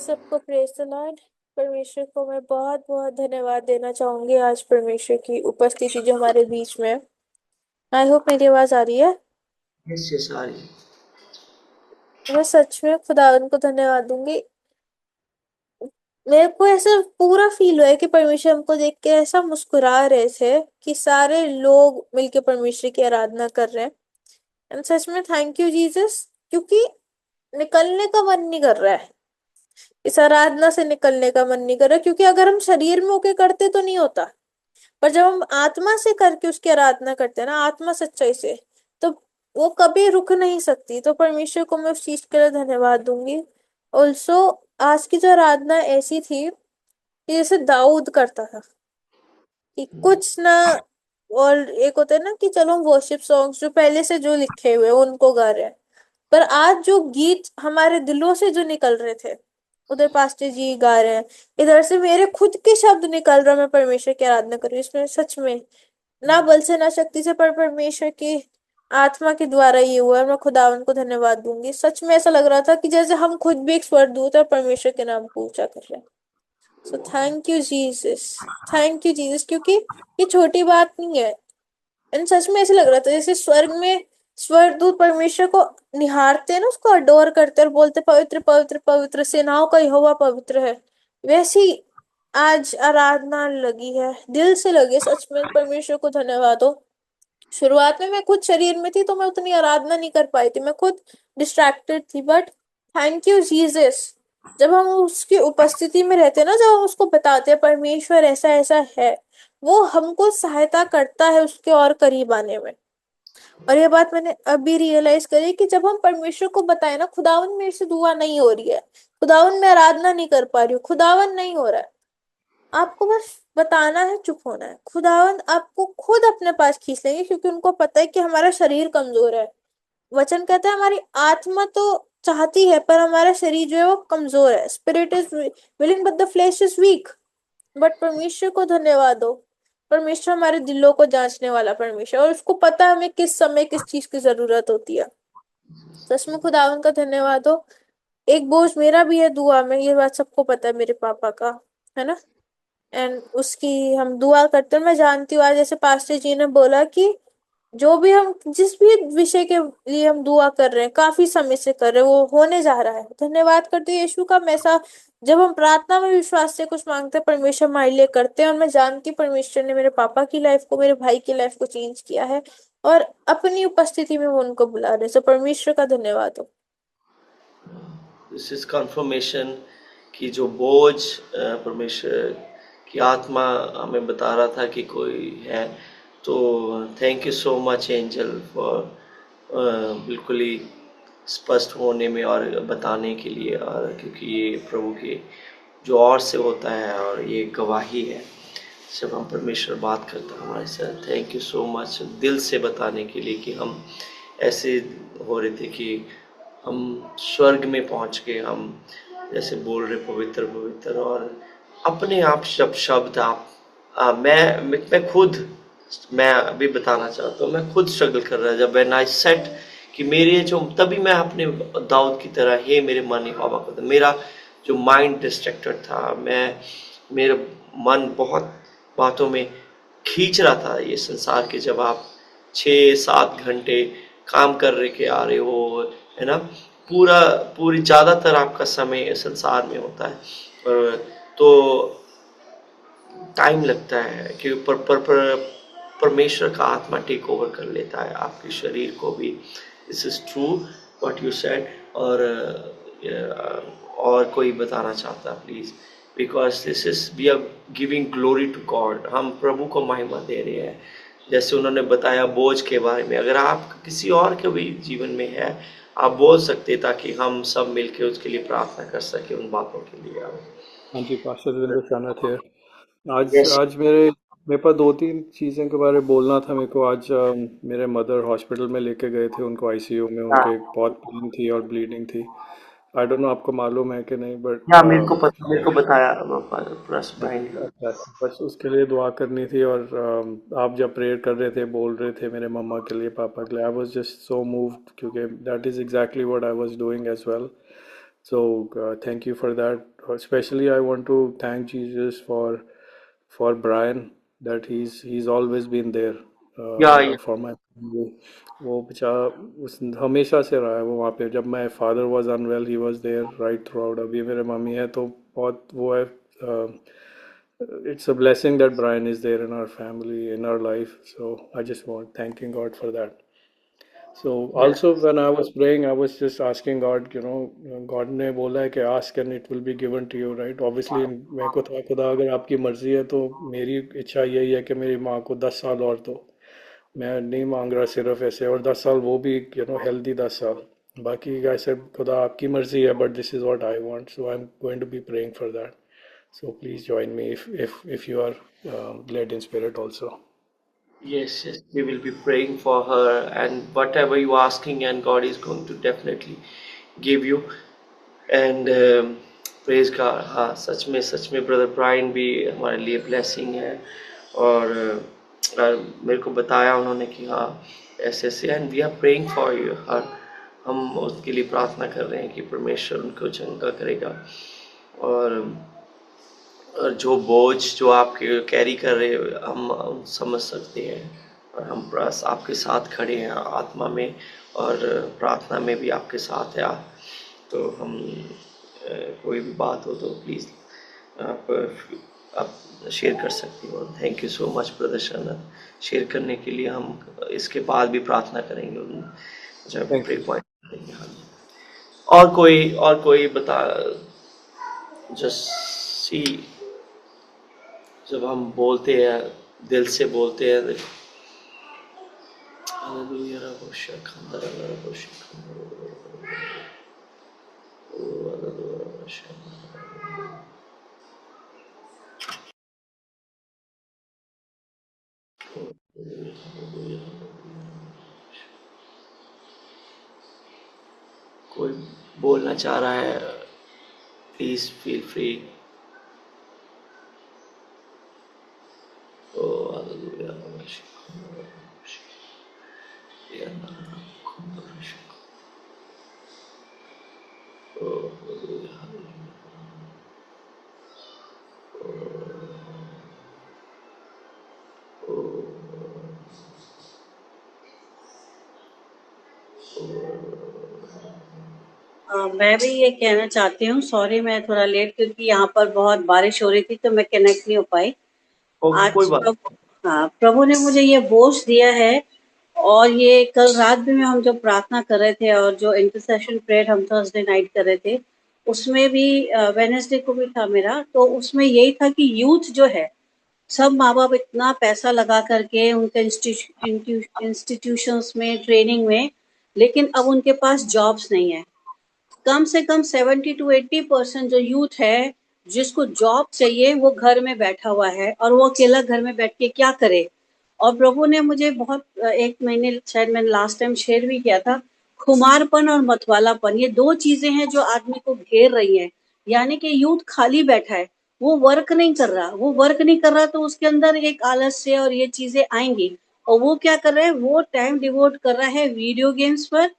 सबको प्रेज द लॉर्ड। परमेश्वर को मैं बहुत बहुत धन्यवाद देना चाहूंगी आज परमेश्वर की उपस्थिति जो हमारे बीच में है। आई होप मेरी आवाज आ रही है। यस यस आ रही है। मैं सच में खुदा उनको धन्यवाद दूंगी। मेरे को ऐसा पूरा फील हुआ है कि परमेश्वर हमको देख के ऐसा मुस्कुरा रहे थे कि सारे लोग मिलके परमेश्वर की आराधना कर रहे हैं। एंड सच में थैंक यू जीसस, क्योंकि निकलने का मन नहीं कर रहा है। इस आराधना से निकलने का मन नहीं कर रहा, क्योंकि अगर हम शरीर में होके करते तो नहीं होता, पर जब हम आत्मा से करके उसकी आराधना करते हैं ना, आत्मा सच्चाई से, तो वो कभी रुक नहीं सकती। तो परमेश्वर को मैं उस चीज के लिए धन्यवाद दूंगी। ऑल्सो आज की जो आराधना ऐसी थी कि जैसे दाऊद करता था कि कुछ ना, और एक होता है ना कि चलो हम वर्शिप सॉन्ग्स जो पहले से जो लिखे हुए हैं उनको गा रहे हैं, पर आज जो गीत हमारे दिलों से जो निकल रहे थे, उधर पास्टर जी गा रहे हैं, इधर से मेरे खुद के शब्द निकल रहे हैं, मैं परमेश्वर की आराधना कर रही हूँ इसमें। सच में ना बल से ना शक्ति से, पर परमेश्वर की आत्मा के द्वारा ये हुआ है। मैं खुदावन को धन्यवाद दूंगी। सच में ऐसा लग रहा था कि जैसे हम खुद भी एक स्वर्गदूत और परमेश्वर के नाम को ऊंचा कर रहे हैं। So thank you Jesus, thank you Jesus, क्योंकि ये छोटी बात नहीं है। एंड सच में ऐसे लग रहा था जैसे स्वर्ग में स्वर्गदूत परमेश्वर को निहारते हैं ना, उसको अडोर करते हैं और बोलते पवित्र पवित्र पवित्र, सेनाओं का यहोवा पवित्र है। वैसी आज आराधना लगी है, दिल से लगी है। सच में परमेश्वर को धन्यवाद हो। शुरुआत में मैं खुद शरीर में थी तो मैं उतनी आराधना नहीं कर पाई थी, मैं खुद डिस्ट्रैक्टेड थी, बट थैंक यू जीसस। जब हम उसकी उपस्थिति में रहते हैं ना, जब हम उसको बताते हैं परमेश्वर ऐसा ऐसा है, वो हमको सहायता करता है उसके और करीब आने में। और ये बात मैंने अभी रियलाइज करी कि जब हम परमेश्वर को बताए ना, खुदावन मेरे से दुआ नहीं हो रही है, खुदावन मैं आराधना नहीं कर पा रही हूँ, खुदावन नहीं हो रहा है, आपको बस बताना है, चुप होना है, खुदावन आपको खुद अपने पास खींच लेंगे, क्योंकि उनको पता है कि हमारा शरीर कमजोर है। वचन कहता है हमारी आत्मा तो चाहती है, पर हमारा शरीर जो है वो कमजोर है। Spirit is willing but the flesh is weak. But परमेश्वर को धन्यवाद हो, परमेश्वर हमारे दिलों को जांचने वाला परमेश्वर, और उसको पता है हमें किस समय किस चीज की जरूरत होती है। सच में खुदावन का धन्यवाद हो। एक बोझ मेरा भी है दुआ में, ये बात सबको पता है, मेरे पापा का, है ना। एंड उसकी हम दुआ करते हैं। मैं जानती हूँ आज जैसे पास्टर जी ने बोला कि जो भी हम जिस भी विषय के लिए हम दुआ कर रहे हैं, काफी समय से कर रहे हैं, वो होने जा रहा है। धन्यवाद करते हैं यीशु का। मैं ऐसा, जब हम प्रार्थना में विश्वास से कुछ मांगते हैं, परमेश्वर हमारे लिए करते हैं, और मैं जानती हूँ परमेश्वर ने मेरे पापा की लाइफ को, मेरे भाई की लाइफ को चेंज किया है, और अपनी उपस्थिति में वो उनको बुला रहे हैं। सो परमेश्वर का धन्यवाद हो। दिस इज कंफर्मेशन कि जो बोझ परमेश्वर की आत्मा हमें बता रहा था कि कोई है। तो thank you so much angel for बिल्कुल ही स्पष्ट होने में और बताने के लिए, और क्योंकि ये प्रभु के जो और से होता है और ये गवाही है जब हम परमेश्वर बात करते हैं हमारे साथ। थैंक यू सो मच दिल से बताने के लिए कि हम ऐसे हो रहे थे कि हम स्वर्ग में पहुंच के हम जैसे बोल रहे पवित्र पवित्र, और अपने आप शब्द आप मैं खुद, मैं अभी बताना चाहता हूँ, मैं खुद स्ट्रगल कर रहा जब व्हेन आई सेट कि मेरे जो, तभी मैं अपने दाऊद की तरह हे मेरे मन यहोवा को, मेरा जो माइंड डिस्ट्रैक्टेड था, मेरा मन बहुत बातों में खींच रहा था ये संसार के। जब आप 6-7 घंटे काम कर रहे के आ रहे हो, है ना, पूरी ज़्यादातर आपका समय संसार में होता है, तो टाइम लगता है कि परमेश्वर का आत्मा टेक ओवर कर लेता है आपके शरीर को भी। This is true what you said. और कोई बताना चाहता please, because this is we are giving glory to God, हम प्रभु को महिमा दे रहे हैं। जैसे उन्होंने बताया बोझ के बारे में, अगर आप किसी और के भी जीवन में है, आप बोल सकते ताकि हम सब मिलके उसके लिए प्रार्थना कर सके उन बातों के लिए। हाँ जी, पास्टर वीरेंद्र शानत है। आज यस। आज मेरे पास दो तीन चीज़ों के बारे में बोलना था मेरे को। आज मेरे मदर हॉस्पिटल में लेके गए थे उनको, आईसीयू में। उनके हाँ, बहुत पेन थी और ब्लीडिंग थी। आई डोंट नो आपको मालूम है कि नहीं, बट या मेरे को बताया प्लस भाई ने। अच्छा अच्छा, बस उसके लिए दुआ करनी थी। और आप जब प्रेयर कर रहे थे, बोल रहे थे मेरे मम्मा के लिए, पापा के लिए, I was just so moved, क्योंकि that is exactly what I was doing as well. So thank you for that. Especially I want to thank Jesus for Brian, that he's always been there या या for my family. वो बेचारा उस हमेशा से रहा है वो वहाँ पे। जब मैं father was unwell he was there right throughout. अभी मेरे मम्मी है तो बहुत वो है। It's a blessing that Brian is there in our family, in our life. So I just want thanking God for that. So yes also when I was praying, I was just asking God, God ने बोला है कि ask and it will be given to you, right? Obviously मेरे को था खुदा अगर आपकी मर्जी है तो मेरी इच्छा यही है कि मेरी माँ को 10 साल और दो। मैं नहीं मांग रहा सिर्फ ऐसे, और 10 साल वो भी हेल्दी 10 साल। बाकी ऐसे खुदा आपकी मर्जी है, but this is what I want, so I am going to be praying for that. So please join me if you are led in spirit also. yes, yes, we will be praying for her, and whatever you asking, and God is going to definitely give you. And praise का हाँ, सच में brother Brian भी हमारे लिए blessing है। और मेरे को बताया उन्होंने कि हाँ ऐसे ऐसे, and we are praying for you her. हम उसके लिए प्रार्थना कर रहे हैं कि परमेश्वर उनको चंगा करेगा। और जो बोझ जो आपके कैरी कर रहे हो हम समझ सकते हैं, और हम बस आपके साथ खड़े हैं आत्मा में, और प्रार्थना में भी आपके साथ है। तो हम कोई भी बात हो तो प्लीज़ आप शेयर कर सकती हो। Thank you so much brother शरनत शेयर करने के लिए। हम इसके बाद भी प्रार्थना करेंगे जब Thank प्रे you. पॉइंट करेंगे। हाँ जी। और कोई बता, जस्ट सी, जब हम बोलते हैं दिल से बोलते हैं, हालेलुया रबो शखंदर रबो शखंदर ओ हालेलुया रबो शखंदर। कोई बोलना चाह रहा है, please feel free. Oh hallelujah रबो शखंदर रबो शखंदर ओ हालेलुया मैं भी ये कहना चाहती हूँ, सॉरी मैं थोड़ा लेट, क्योंकि यहाँ पर बहुत बारिश हो रही थी तो मैं कनेक्ट नहीं हो पाई ओके, कोई आज। बात। हाँ, प्रभु ने मुझे ये बोझ दिया है। और ये कल रात भी में हम जो प्रार्थना कर रहे थे और जो इंटरसेशन प्रेयर हम थर्सडे नाइट कर रहे थे, उसमें भी वेडनेसडे को भी था मेरा, तो उसमें यही था कि यूथ जो है, सब माँ बाप इतना पैसा लगा करके उनके इंस्टीट्यूशंस में ट्रेनिंग में, लेकिन अब उनके पास जॉब्स नहीं है। कम से कम 70-80% जो यूथ है जिसको जॉब चाहिए, वो घर में बैठा हुआ है, और वो अकेला घर में बैठ के क्या करे। और प्रभु ने मुझे बहुत एक महीने, शायद मैंने लास्ट टाइम शेयर भी किया था, खुमारपन और मतवालापन, ये दो चीजें हैं जो आदमी को घेर रही हैं। यानी कि यूथ खाली बैठा है, वो वर्क नहीं कर रहा, तो उसके अंदर एक आलस्य और ये चीजें आएंगी। और वो क्या कर रहा है, वो टाइम डिवोट कर रहा है वीडियो गेम्स पर,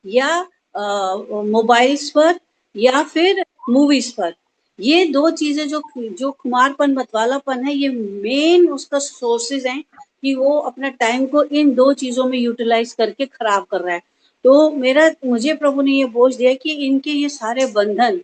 या मोबाइल्स पर, या फिर मूवीज पर। ये दो चीजें जो जो खुमारपन मतवालापन है, ये मेन उसका सोर्सेज हैं कि वो अपना टाइम को इन दो चीजों में यूटिलाइज करके खराब कर रहा है। तो मुझे प्रभु ने ये बोझ दिया कि इनके ये सारे बंधन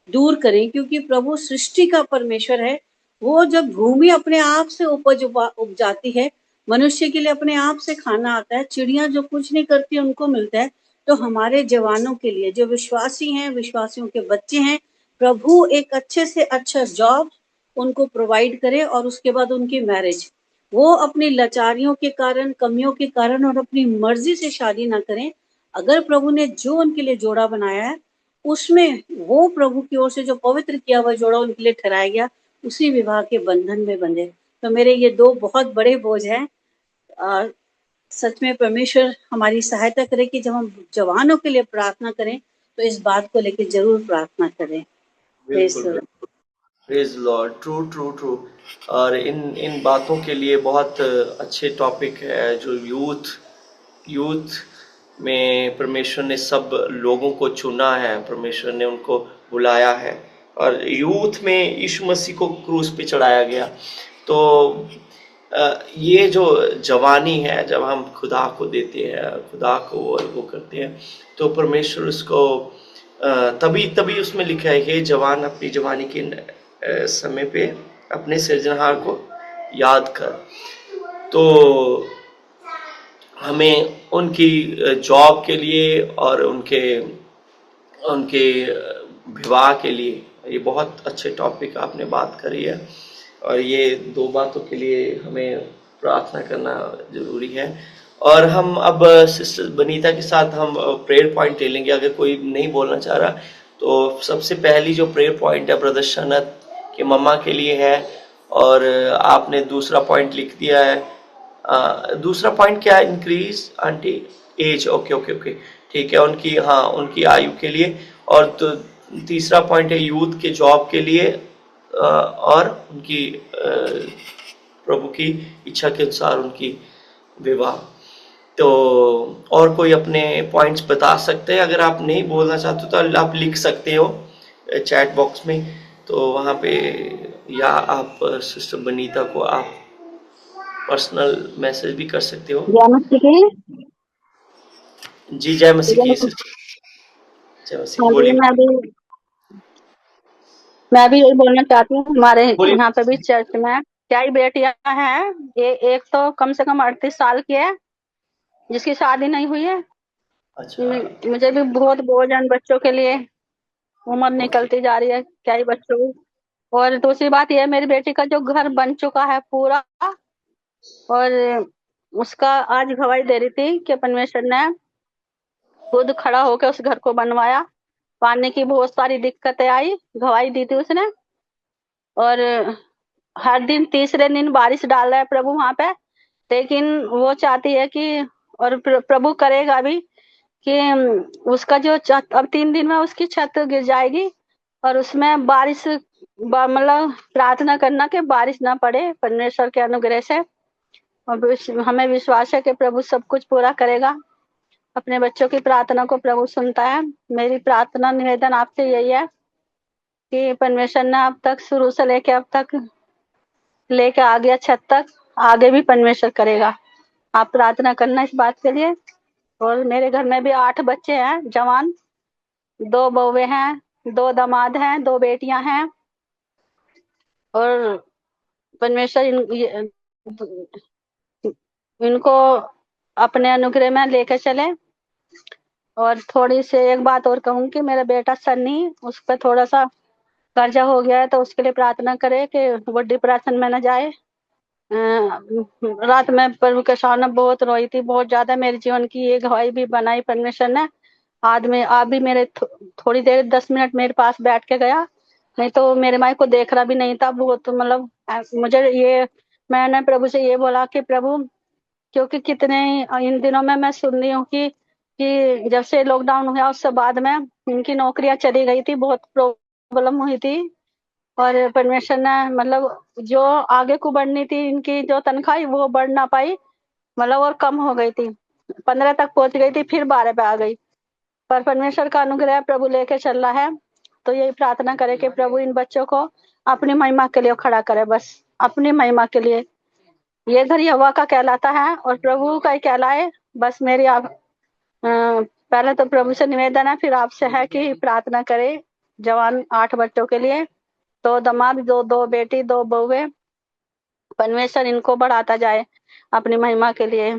दूर करें, क्योंकि प्रभु सृष्टि का परमेश्वर है। वो जब भूमि अपने आप से उपजाती है, मनुष्य के लिए अपने आप से खाना आता है, चिड़िया जो कुछ नहीं करती उनको मिलता है, तो हमारे जवानों के लिए, जो विश्वासी हैं, विश्वासियों के बच्चे हैं, प्रभु एक अच्छे से अच्छा जॉब उनको प्रोवाइड करे, और उसके बाद उनकी मैरिज, वो अपनी लाचारियों के कारण, कमियों के कारण और अपनी मर्जी से शादी ना करें। अगर प्रभु ने जो उनके लिए जोड़ा बनाया है, उसमें वो प्रभु की ओर से जो पवित्र किया हुआ जोड़ा उनके लिए ठहराया गया, उसी विवाह के बंधन में बंधे। तो मेरे ये दो बहुत बड़े बोझ हैं। सच में परमेश्वर हमारी सहायता करे कि जब हम जवानों के लिए प्रार्थना करें तो इस बात को लेकर जरूर प्रार्थना करें। Praise बिल्कुल the Lord. बिल्कुल। Praise Lord, true true true. और इन इन बातों के लिए बहुत अच्छे टॉपिक है जो यूथ यूथ में परमेश्वर ने सब लोगों को चुना है, परमेश्वर ने उनको बुलाया है, और यूथ में यीशु मसीह को क्रूस पे चढ़ाया गया। तो ये जो जवानी है, जब हम खुदा को देते हैं, खुदा को और वो करते हैं, तो परमेश्वर उसको तभी उसमें लिखा है, हे जवान अपनी जवानी के समय पे अपने सृजनहार को याद कर। तो हमें उनकी जॉब के लिए और उनके उनके विवाह के लिए, ये बहुत अच्छे टॉपिक आपने बात करी है, और ये दो बातों के लिए हमें प्रार्थना करना जरूरी है। और हम अब सिस्टर बनीता के साथ हम प्रेयर पॉइंट ले लेंगे। अगर कोई नहीं बोलना चाह रहा, तो सबसे पहली जो प्रेयर पॉइंट है ब्रदर सनत के मम्मा के लिए है, और आपने दूसरा पॉइंट लिख दिया है। दूसरा पॉइंट क्या है? Increase aunty age, okay okay okay, ठीक है, उनकी, हाँ, उनकी आयु के लिए। और तो तीसरा पॉइंट है यूथ के जॉब के लिए, और उनकी प्रभु की इच्छा के अनुसार उनकी विवाह। तो और कोई अपने पॉइंट्स बता सकते हैं? अगर आप नहीं बोलना चाहते तो आप लिख सकते हो चैट बॉक्स में, तो वहाँ पे, या आप सिस्टर बनीता को आप पर्सनल मैसेज भी कर सकते हो। जय मसीह की। जी, जय मसीह की जय सिस्टर, जय मसीह, हाँ जी, बोलिए मैं भी यही बोलना चाहती हूँ। हमारे बोलिए। यहाँ पे भी चर्च में क्या ही बेटियां हैं। एक तो कम से कम 38 साल की है, जिसकी शादी नहीं हुई है। अच्छा, मुझे भी बहुत बोझ है बच्चों के लिए। उम्र ओके, निकलती जा रही है, क्या ही बच्चों की। और दूसरी बात यह है, मेरी बेटी का जो घर बन चुका है पूरा, और उसका आज गवाही दे रही थी कि परमेश्वर ने खुद खड़ा होकर उस घर को बनवाया। पानी की बहुत सारी दिक्कतें आई, गवाही दी थी उसने। और हर दिन तीसरे दिन बारिश डाल रहा है प्रभु वहां पे, लेकिन वो चाहती है कि, और प्रभु करेगा भी कि उसका जो छत, अब 3 दिन में उसकी छत गिर जाएगी, और उसमें बारिश मतलब प्रार्थना करना कि बारिश ना पड़े परमेश्वर के अनुग्रह से। और हमें विश्वास है कि प्रभु सब कुछ पूरा करेगा। अपने बच्चों की प्रार्थना को प्रभु सुनता है। मेरी प्रार्थना निवेदन आपसे यही है कि परमेश्वर ने अब तक शुरू से लेके अब तक लेके आ गया छत तक, आगे भी परमेश्वर करेगा। आप प्रार्थना करना इस बात के लिए। और मेरे घर में भी 8 बच्चे हैं जवान, 2 बहुए हैं, 2 दामाद हैं, 2 बेटियां हैं। और परमेश्वर इनको अपने अनुग्रह में लेकर चले। और थोड़ी सी एक बात और कहूँ कि मेरा बेटा सन्नी, उस पर थोड़ा सा कर्जा हो गया है, तो उसके लिए प्रार्थना करे कि वो डिप्रेशन में न जाए। रात में प्रभु के सामने बहुत रोई थी, बहुत ज्यादा। मेरे जीवन की ये गवाही भी बनाई परमेश्वर ने। आदमी आप भी मेरे थोड़ी देर 10 मिनट मेरे पास बैठ के गया, नहीं तो मेरे माई को देख रहा भी नहीं था। बहुत मतलब मुझे ये, मैंने प्रभु से ये बोला कि प्रभु, क्योंकि कितने इन दिनों में मैं सुन रही हूँ कि जब से लॉकडाउन हुआ उससे बाद में इनकी नौकरियां चली गई थी, बहुत प्रॉब्लम हुई थी। और परमेश्वर ने मतलब जो आगे को बढ़नी थी, इनकी जो तनख्वाह वो बढ़ ना पाई, मतलब और कम हो गई थी। 15 तक पहुंच गई थी, फिर 12 पे आ गई। पर परमेश्वर का अनुग्रह प्रभु लेके चल रहा है। तो यही प्रार्थना करे कि प्रभु इन बच्चों को अपनी महिमा के लिए खड़ा करे, बस अपनी महिमा के लिए। ये घर यहोवा का कहलाता है और प्रभु का ही कहलाए। बस मेरी आप पहले तो प्रभु से निवेदन है, फिर आपसे है कि प्रार्थना करे जवान 8 बच्चों के लिए, 2 दामाद, 2 बेटी, 2 बहुए। परमेश्वर इनको बढ़ाता जाए अपनी महिमा के लिए।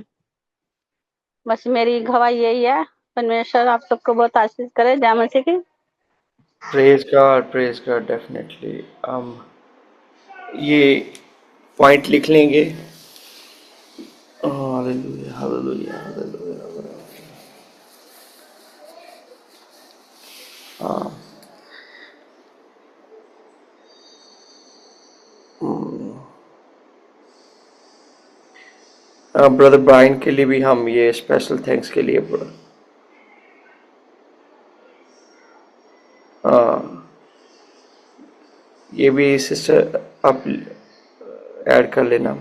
बस मेरी गवाही यही है। परमेश्वर आप सबको बहुत आशीष करे। जय मसीह की। प्रेज गॉड, डेफिनेटली हम ये पॉइंट लिख लेंगे। Hallelujah, hallelujah, hallelujah. हाँ, ब्रदर ब्रायन के लिए भी हम ये स्पेशल थैंक्स के लिए ये भी सिस्टर आप ऐड कर लेना।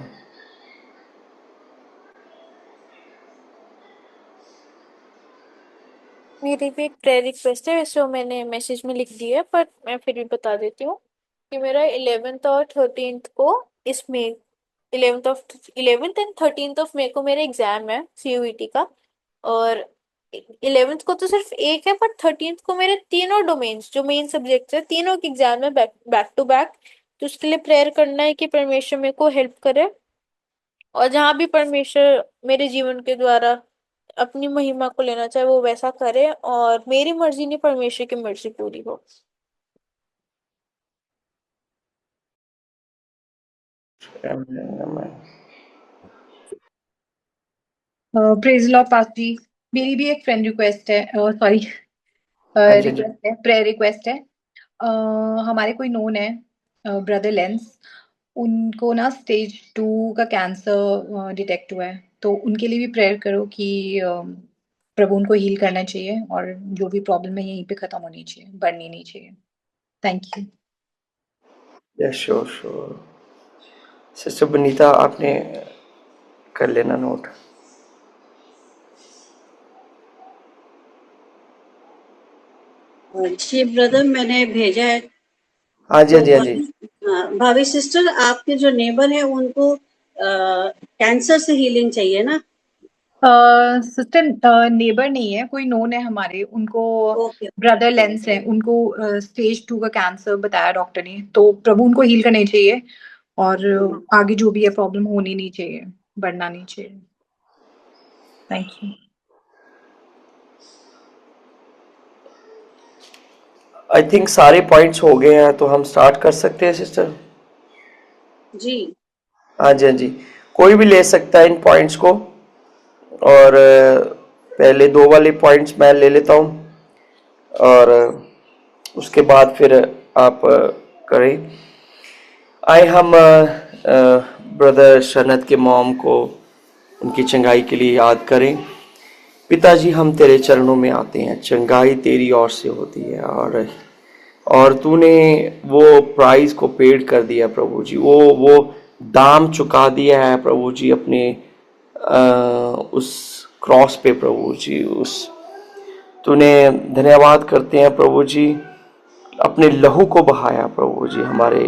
मेरी भी एक प्रेयर रिक्वेस्ट है, वैसे वो मैंने मैसेज में लिख दी है, पर मैं फिर भी बता देती हूँ कि मेरा 11th और 13th को इस मई 11th and 13th of May को मेरा एग्जाम है CUET का। और 11th को तो सिर्फ एक है, पर 13th को मेरे तीनों डोमेन्स जो मेन सब्जेक्ट्स है तीनों के एग्जाम है बैक टू बैक। तो उसके लिए प्रेयर करना है कि परमेश्वर मेरे को हेल्प करे, और जहाँ भी परमेश्वर मेरे जीवन के द्वारा अपनी महिमा को लेना चाहे वो वैसा करे, और मेरी मर्जी नहीं परमेश्वर की मर्जी पूरी हो। Amen, amen. Praise Lord pastor ji. मेरी भी एक फ्रेंड रिक्वेस्ट है, सॉरी हाँ जी, हाँ जी। रिक्वेस्ट है, प्रेयर रिक्वेस्ट है। हमारे कोई नोन है, ब्रदर लेंस, उनको ना स्टेज 2 का कैंसर डिटेक्ट हुआ है, तो उनके लिए भी प्रेयर करो कि प्रभु उनको हील करना चाहिए और जो भी प्रॉब्लम है यहीं पे खत्म होनी चाहिए, बढ़नी नहीं चाहिए। Thank you. Yes, sure sure. Sister Banita, आपने कर लेना नोट। जी ब्रदर, मैंने भेजा है। हाँ जी, हाँ तो जी, हाँ जी। भाभी सिस्टर, आपके जो नेबर है उनको कैंसर से हीलिंग चाहिए ना? सिस्टर नेबर नहीं है, कोई नोन है हमारे, उनको ओके। ब्रदर लेंस है, उनको स्टेज 2 का कैंसर बताया डॉक्टर ने, तो प्रभु उनको हील करने चाहिए और आगे जो भी है प्रॉब्लम होनी नहीं चाहिए, बढ़ना नहीं चाहिए। Thank you. आई थिंक सारे पॉइंट्स हो गए हैं, तो हम स्टार्ट कर सकते हैं सिस्टर। जी हाँ जी, हाँ जी। कोई भी ले सकता है इन पॉइंट्स को, और पहले 2 वाले पॉइंट्स मैं ले लेता हूँ, और उसके बाद फिर आप करें। आए हम ब्रदर शनत के मॉम को उनकी चंगाई के लिए याद करें। पिताजी, हम तेरे चरणों में आते हैं, चंगाई तेरी ओर से होती है, और तूने वो प्राइस को पेड कर दिया प्रभु जी, वो दाम चुका दिया है प्रभु जी अपने उस क्रॉस पे प्रभु जी। उस तूने धन्यवाद करते हैं प्रभु जी, अपने लहू को बहाया प्रभु जी हमारे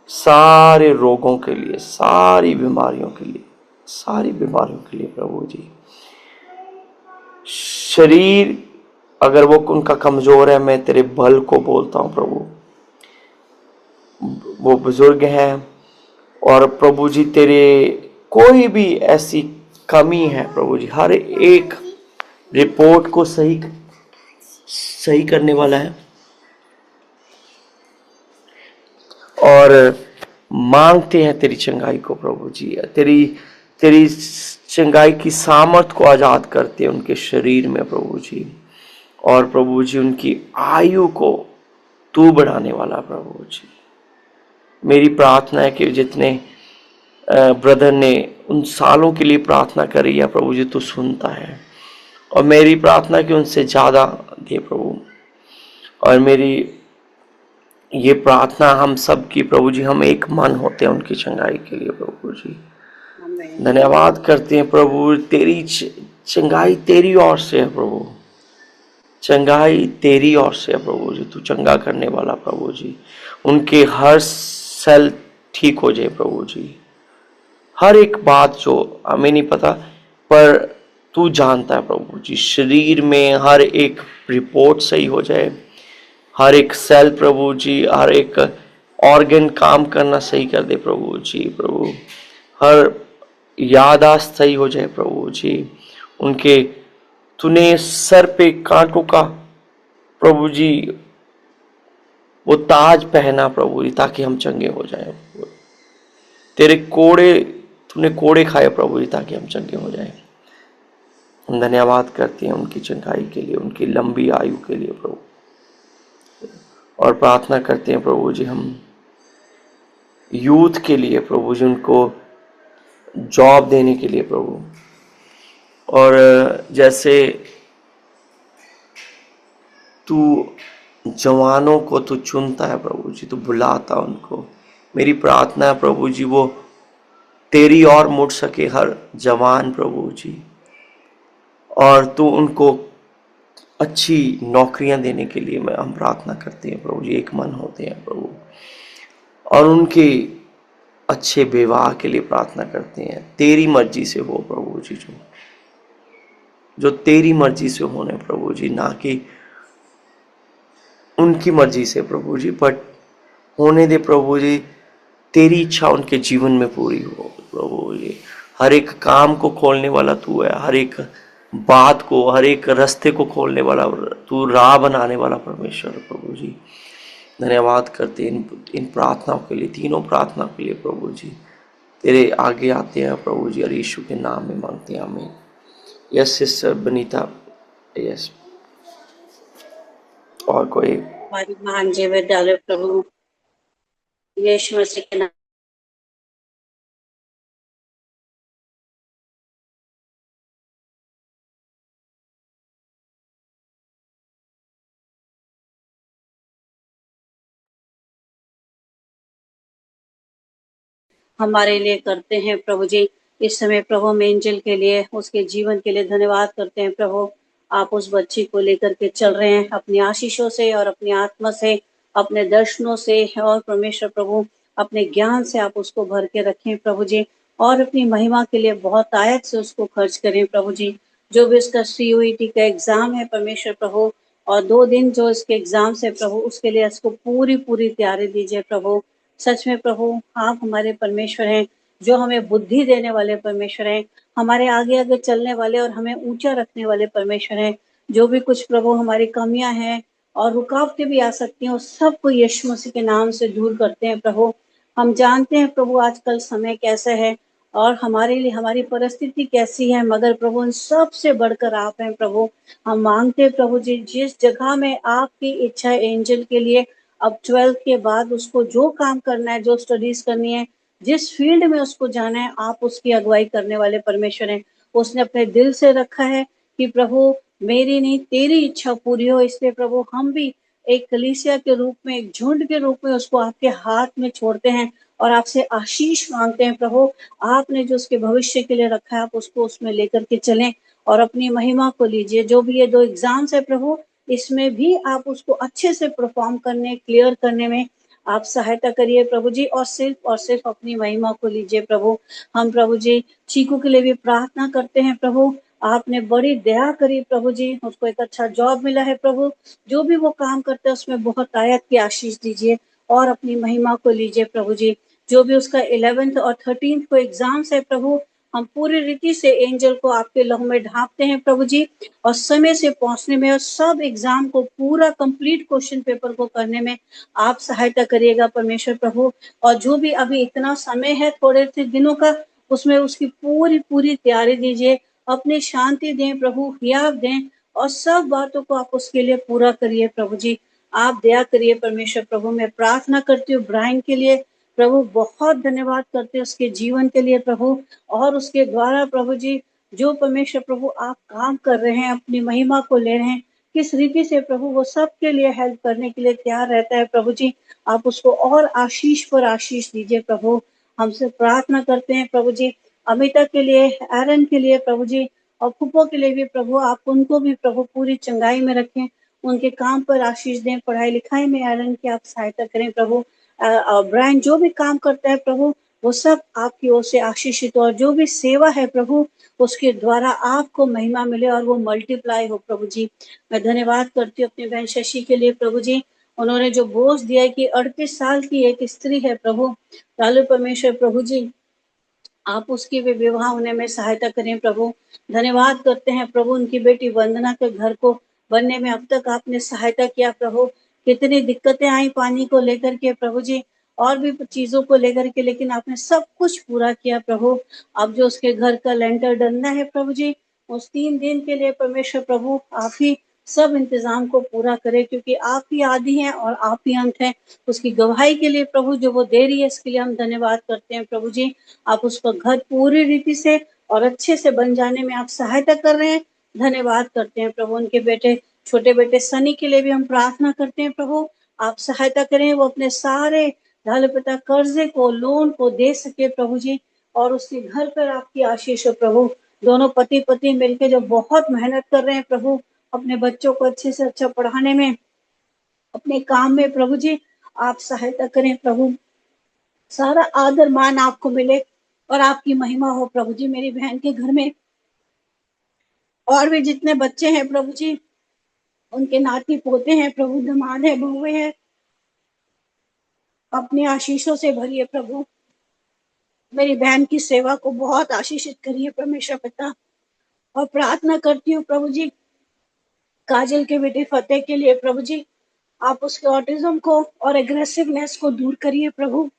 सारे रोगों के लिए, सारी बीमारियों के लिए, सारी बीमारियों के लिए प्रभु जी। शरीर अगर वो उनका कमजोर है, मैं तेरे बल को बोलता हूँ प्रभु। वो बुजुर्ग हैं, और प्रभु जी तेरे कोई भी ऐसी कमी है प्रभु जी, हर एक रिपोर्ट को सही करने वाला है, और मांगते हैं तेरी चंगाई को प्रभु जी। तेरी चंगाई की सामर्थ को आजाद करते हैं उनके शरीर में प्रभु जी, और प्रभु जी उनकी आयु को तू बढ़ाने वाला प्रभु जी। मेरी प्रार्थना है कि जितने ब्रदर ने उन सालों के लिए प्रार्थना करी है प्रभु जी, तू सुनता है, और मेरी प्रार्थना कि उनसे ज़्यादा दे प्रभु। और मेरी ये प्रार्थना हम सब की प्रभु जी, हम एक मन होते हैं उनकी चंगाई के लिए प्रभु जी। धन्यवाद करते हैं प्रभु, तेरी चंगाई तेरी ओर से है प्रभु, चंगाई तेरी ओर से है प्रभु जी। तू चंगा करने वाला प्रभु जी, उनके हर सेल ठीक हो जाए प्रभु जी। हर एक बात जो हमें नहीं पता, पर तू जानता है प्रभु जी। शरीर में हर एक रिपोर्ट सही हो जाए, हर एक सेल प्रभु जी, हर एक ऑर्गन काम करना सही कर दे प्रभु जी। प्रभु हर याददाश्त सही हो जाए प्रभु जी। उनके तूने सर पे कांटों का प्रभु जी वो ताज पहना प्रभु जी, ताकि हम चंगे हो जाएं। तेरे कोड़े तूने कोड़े खाए प्रभु जी, ताकि हम चंगे हो जाएं। हम धन्यवाद करते हैं उनकी चंगाई के लिए, उनकी लंबी आयु के लिए प्रभु, और प्रार्थना करते हैं प्रभु जी हम यूथ के लिए प्रभु जी, उनको जॉब देने के लिए प्रभु। और जैसे तू जवानों को तू चुनता है प्रभु जी, तू बुलाता उनको। मेरी प्रार्थना है प्रभु जी, वो तेरी ओर मुड़ सके हर जवान प्रभु जी, और तू उनको अच्छी नौकरियां देने के लिए मैं हम प्रार्थना करते हैं प्रभु जी, एक मन होते हैं प्रभु, और उनके अच्छे विवाह के लिए प्रार्थना करते हैं। तेरी मर्जी से हो प्रभु जी, जो तेरी मर्जी से होने प्रभु जी, ना कि उनकी मर्जी से प्रभु जी, बट होने दे प्रभु जी, तेरी इच्छा उनके जीवन में पूरी हो प्रभु जी। हर एक काम को खोलने वाला तू है, हर एक बात को, हर एक रास्ते को खोलने वाला तू, राह बनाने वाला परमेश्वर प्रभु जी। धन्यवाद करते हैं इन प्रार्थनाओं के लिए, तीनों प्रार्थना के लिए प्रभु जी। तेरे आगे आते हैं प्रभु जी, और यीशु के नाम में मांगते हैं, आमीन। Yes sister Banita, yes. और कोई? हमारी महान जीवित डाले प्रभु यीशु मसीह के नाम हमारे लिए करते हैं प्रभु जी। इस समय प्रभु हम एंजल के लिए, उसके जीवन के लिए धन्यवाद करते हैं प्रभु। आप उस बच्ची को लेकर के चल रहे हैं अपनी आशीषों से और अपनी आत्मा से, अपने दर्शनों से, और परमेश्वर प्रभु अपने ज्ञान से आप उसको भर के रखें प्रभु जी, और अपनी महिमा के लिए बहुत आयत से उसको खर्च करें प्रभु जी। जो भी उसका CUET का एग्जाम है परमेश्वर प्रभु, और 2 दिन जो इसके एग्जाम से प्रभु, उसके लिए इसको पूरी पूरी तैयारी दीजिए प्रभु। सच में प्रभु आप हमारे परमेश्वर हैं, जो हमें बुद्धि देने वाले परमेश्वर हैं, हमारे आगे आगे चलने वाले और हमें ऊंचा रखने वाले परमेश्वर हैं। जो भी कुछ प्रभु हमारी कमियां हैं और रुकावटें भी आ सकती हैं, उस सबको यीशु मसीह के नाम से दूर करते हैं प्रभु। हम जानते हैं प्रभु आजकल समय कैसा है और हमारे लिए हमारी परिस्थिति कैसी है, मगर प्रभु उन सबसे बढ़कर आप हैं प्रभु। हम मांगते हैं प्रभु जी, जिस जगह में आपकी इच्छा है एंजल के लिए, अब 12th के बाद उसको जो काम करना है, जो स्टडीज करनी है, जिस फील्ड में उसको जाना है, आप उसकी अगुवाई करने वाले परमेश्वर हैं। उसने अपने दिल से रखा है कि प्रभु मेरी नहीं तेरी इच्छा पूरी हो, इसलिए प्रभु हम भी एक कलीसिया के रूप में, एक झुंड के रूप में उसको आपके हाथ में छोड़ते हैं और आपसे आशीष मांगते हैं प्रभु। आपने जो उसके भविष्य के लिए रखा है, आप उसको उसमें लेकर के चलें और अपनी महिमा को लीजिए। जो भी ये 2 एग्जाम्स है प्रभु, इसमें भी आप उसको अच्छे से परफॉर्म करने, क्लियर करने में आप सहायता करिए प्रभु जी, और सिर्फ अपनी महिमा को लीजिए प्रभु। हम प्रभु जी चीकू के लिए भी प्रार्थना करते हैं प्रभु। आपने बड़ी दया करी प्रभु जी, उसको एक अच्छा जॉब मिला है प्रभु। जो भी वो काम करते हैं उसमें बहुत आयत की आशीष दीजिए और अपनी महिमा को लीजिए प्रभु जी। जो भी उसका 11th और 13th को एग्जाम्स है प्रभु, हम पूरी रीति से एंजल को आपके लहू में ढांपते हैं प्रभु जी, और समय से पहुंचने में और सब एग्जाम को पूरा कंप्लीट क्वेश्चन पेपर को करने में आप सहायता करिएगा परमेश्वर प्रभु। और जो भी अभी इतना समय है थोड़े से दिनों का, उसमें उसकी पूरी पूरी तैयारी दीजिए, अपनी शांति दें प्रभु, हियाव दें, और सब बातों को आप उसके लिए पूरा करिए प्रभु जी। आप दया करिए परमेश्वर प्रभु। मैं प्रार्थना करती हूँ ब्रायन के लिए प्रभु, बहुत धन्यवाद करते हैं उसके जीवन के लिए प्रभु, और उसके द्वारा प्रभु जी जो परमेश्वर प्रभु आप काम कर रहे हैं, अपनी महिमा को ले रहे हैं, किस रीति से प्रभु वो सबके लिए हेल्प करने के लिए तैयार रहता है प्रभु जी। आप उसको और आशीष पर आशीष दीजिए प्रभु। हमसे प्रार्थना करते हैं प्रभु जी अमिता के लिए, एरन के लिए प्रभु जी, और फूफो के लिए भी प्रभु, आप उनको भी प्रभु पूरी चंगाई में रखें, उनके काम पर आशीष दें, पढ़ाई लिखाई में एरन की आप सहायता करें प्रभु। ब्रायन जो भी काम करता है प्रभु, वो सब आपकी ओर से आशीषित हो, और जो भी सेवा है प्रभु उसके द्वारा आपको महिमा मिले और वो मल्टीप्लाई हो प्रभु जी। मैं धन्यवाद करती हूँ अपनी बहन शशि के लिए प्रभु जी। उन्होंने जो बोझ दिया है कि 38 साल की एक स्त्री है प्रभु, लालू परमेश्वर प्रभु जी, आप उसकी भी विवाह होने में सहायता करें प्रभु। धन्यवाद करते हैं प्रभु उनकी बेटी वंदना के घर को बनने में अब तक आपने सहायता किया प्रभु। कितनी दिक्कतें आई पानी को लेकर के प्रभु जी, और भी चीजों को लेकर के, लेकिन आपने सब कुछ पूरा किया प्रभु। अब जो उसके घर का लेंटर डलना है प्रभु जी, उस 3 दिन के लिए परमेश्वर प्रभु आप ही सब इंतजाम को पूरा करें, क्योंकि आप ही आदि हैं और आप ही अंत हैं। उसकी गवाही के लिए प्रभु जो वो दे रही है, इसके लिए हम धन्यवाद करते हैं प्रभु जी। आप उसका घर पूरी रीति से और अच्छे से बन जाने में आप सहायता कर रहे हैं, धन्यवाद करते हैं प्रभु। उनके बेटे, छोटे बेटे सनी के लिए भी हम प्रार्थना करते हैं प्रभु, आप सहायता करें, वो अपने सारे धाले पिता कर्जे को, लोन को दे सके प्रभु जी, और उसके घर पर आपकी आशीष हो प्रभु। दोनों पति पत्नी मिलकर जो बहुत मेहनत कर रहे हैं प्रभु, अपने बच्चों को अच्छे से अच्छा पढ़ाने में, अपने काम में प्रभु जी आप सहायता करें प्रभु। सारा आदर मान आपको मिले और आपकी महिमा हो प्रभु जी मेरी बहन के घर में। और भी जितने बच्चे हैं प्रभु जी, उनके नाती पोते हैं प्रभु, दामाद है, बहुएं हैं, अपनी आशीषों से भरिए प्रभु। मेरी बहन की सेवा को बहुत आशीषित करिए परमेश्वर पिता। और प्रार्थना करती हूँ प्रभु जी काजल के बेटे फतेह के लिए प्रभु जी, आप उसके ऑटिज्म को और एग्रेसिवनेस को दूर करिए प्रभु।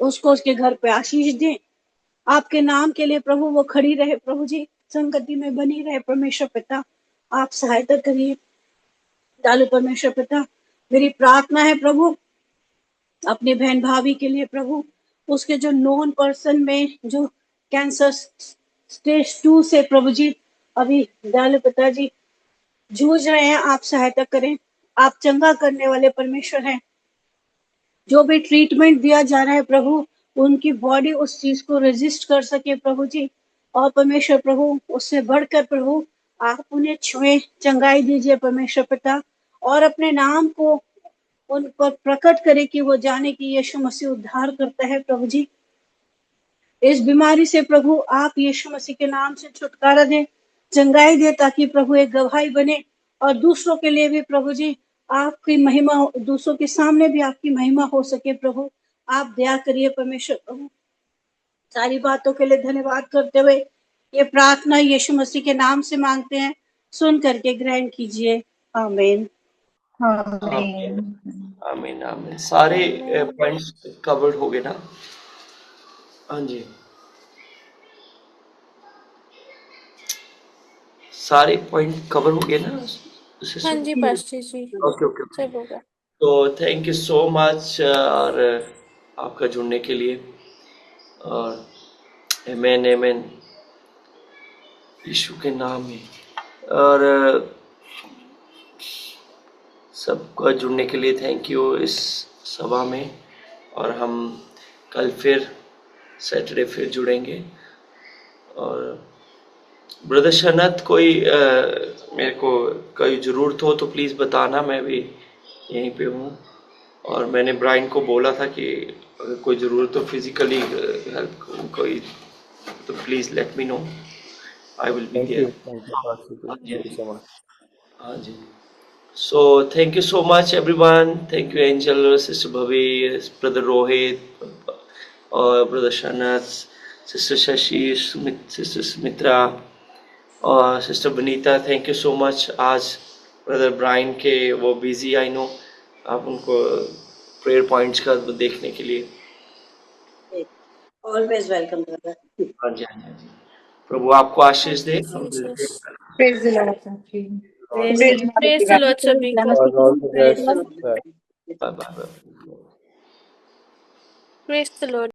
उसको उसके घर पे आशीष दें। आपके नाम के लिए प्रभु वो खड़ी रहे प्रभु जी, संगति में बनी रहे परमेश्वर पिता। आप सहायता करिए डालो परमेश्वर पिता। मेरी प्रार्थना है प्रभु अपनी बहन भाभी के लिए प्रभु, उसके जो नॉन पर्सन में जो कैंसर स्टेज 2 से प्रभु जी अभी डालो पिताजी जूझ रहे हैं, आप सहायता करें। आप चंगा करने वाले परमेश्वर हैं। जो भी ट्रीटमेंट दिया जा रहा है प्रभु, उनकी बॉडी उस चीज को रेजिस्ट कर सके प्रभु जी। और परमेश्वर प्रभु उससे बढ़कर प्रभु आप उन्हें छुए, चंगाई दीजिए परमेश्वर पिता। और अपने नाम को उन पर प्रकट करे कि वो जाने कि यीशु मसीह उद्धार करता है प्रभु जी। इस बीमारी से प्रभु आप यीशु मसीह के नाम से छुटकारा दें, चंगाई दे, ताकि प्रभु एक गवाही बने और दूसरों के लिए भी प्रभु जी आपकी महिमा, दूसरों के सामने भी आपकी महिमा हो सके प्रभु। आप दया करिए परमेश्वर प्रभु। सारी बातों के लिए धन्यवाद करते हुए ये प्रार्थना यीशु मसीह के नाम से मांगते हैं, सुन करके ग्रहण कीजिए। आमीन। आमीन। आमीन आमीन। सारे आमीन। पॉइंट्स कवर्ड हो गए ना? हाँ जी, सारे पॉइंट कवर हो गए ना? हाँ जी पास्टर जी, ओके ओके ओके। सब होगा। तो थैंक यू सो मच और आपका जुड़ने के लिए। और आमीन आमीन यीशु के नाम में। और सबका जुड़ने के लिए थैंक यू इस सभा में। और हम कल फिर सैटरडे फिर जुड़ेंगे। और ब्रदर शनत कोई मेरे को कोई ज़रूरत हो तो प्लीज़ बताना, मैं भी यहीं पे हूँ। और मैंने ब्राइन को बोला था कि अगर कोई ज़रूरत हो फिजिकली हेल्प कोई तो please let me know, I will be thank there. You pastor ji, thank you so much. हाँ जी। So thank you so much everyone. Thank you Angel, Sister Bhavi, Brother Rohit, और Brother Shanaz, Sister Shashi, Sister Smitra और Sister Benita. Thank you so much. आज Brother Brian के वो busy I know, आप उनको prayer points का देखने के लिए। Always welcome brother. हाँ जी हाँ जी हाँ जी। प्रभु आपको आशीष दे। प्रेज द लॉर्ड जी। प्रेज द लॉर्ड सभी को। God all the praise best. The Lord. Bye bye. Praise the Lord.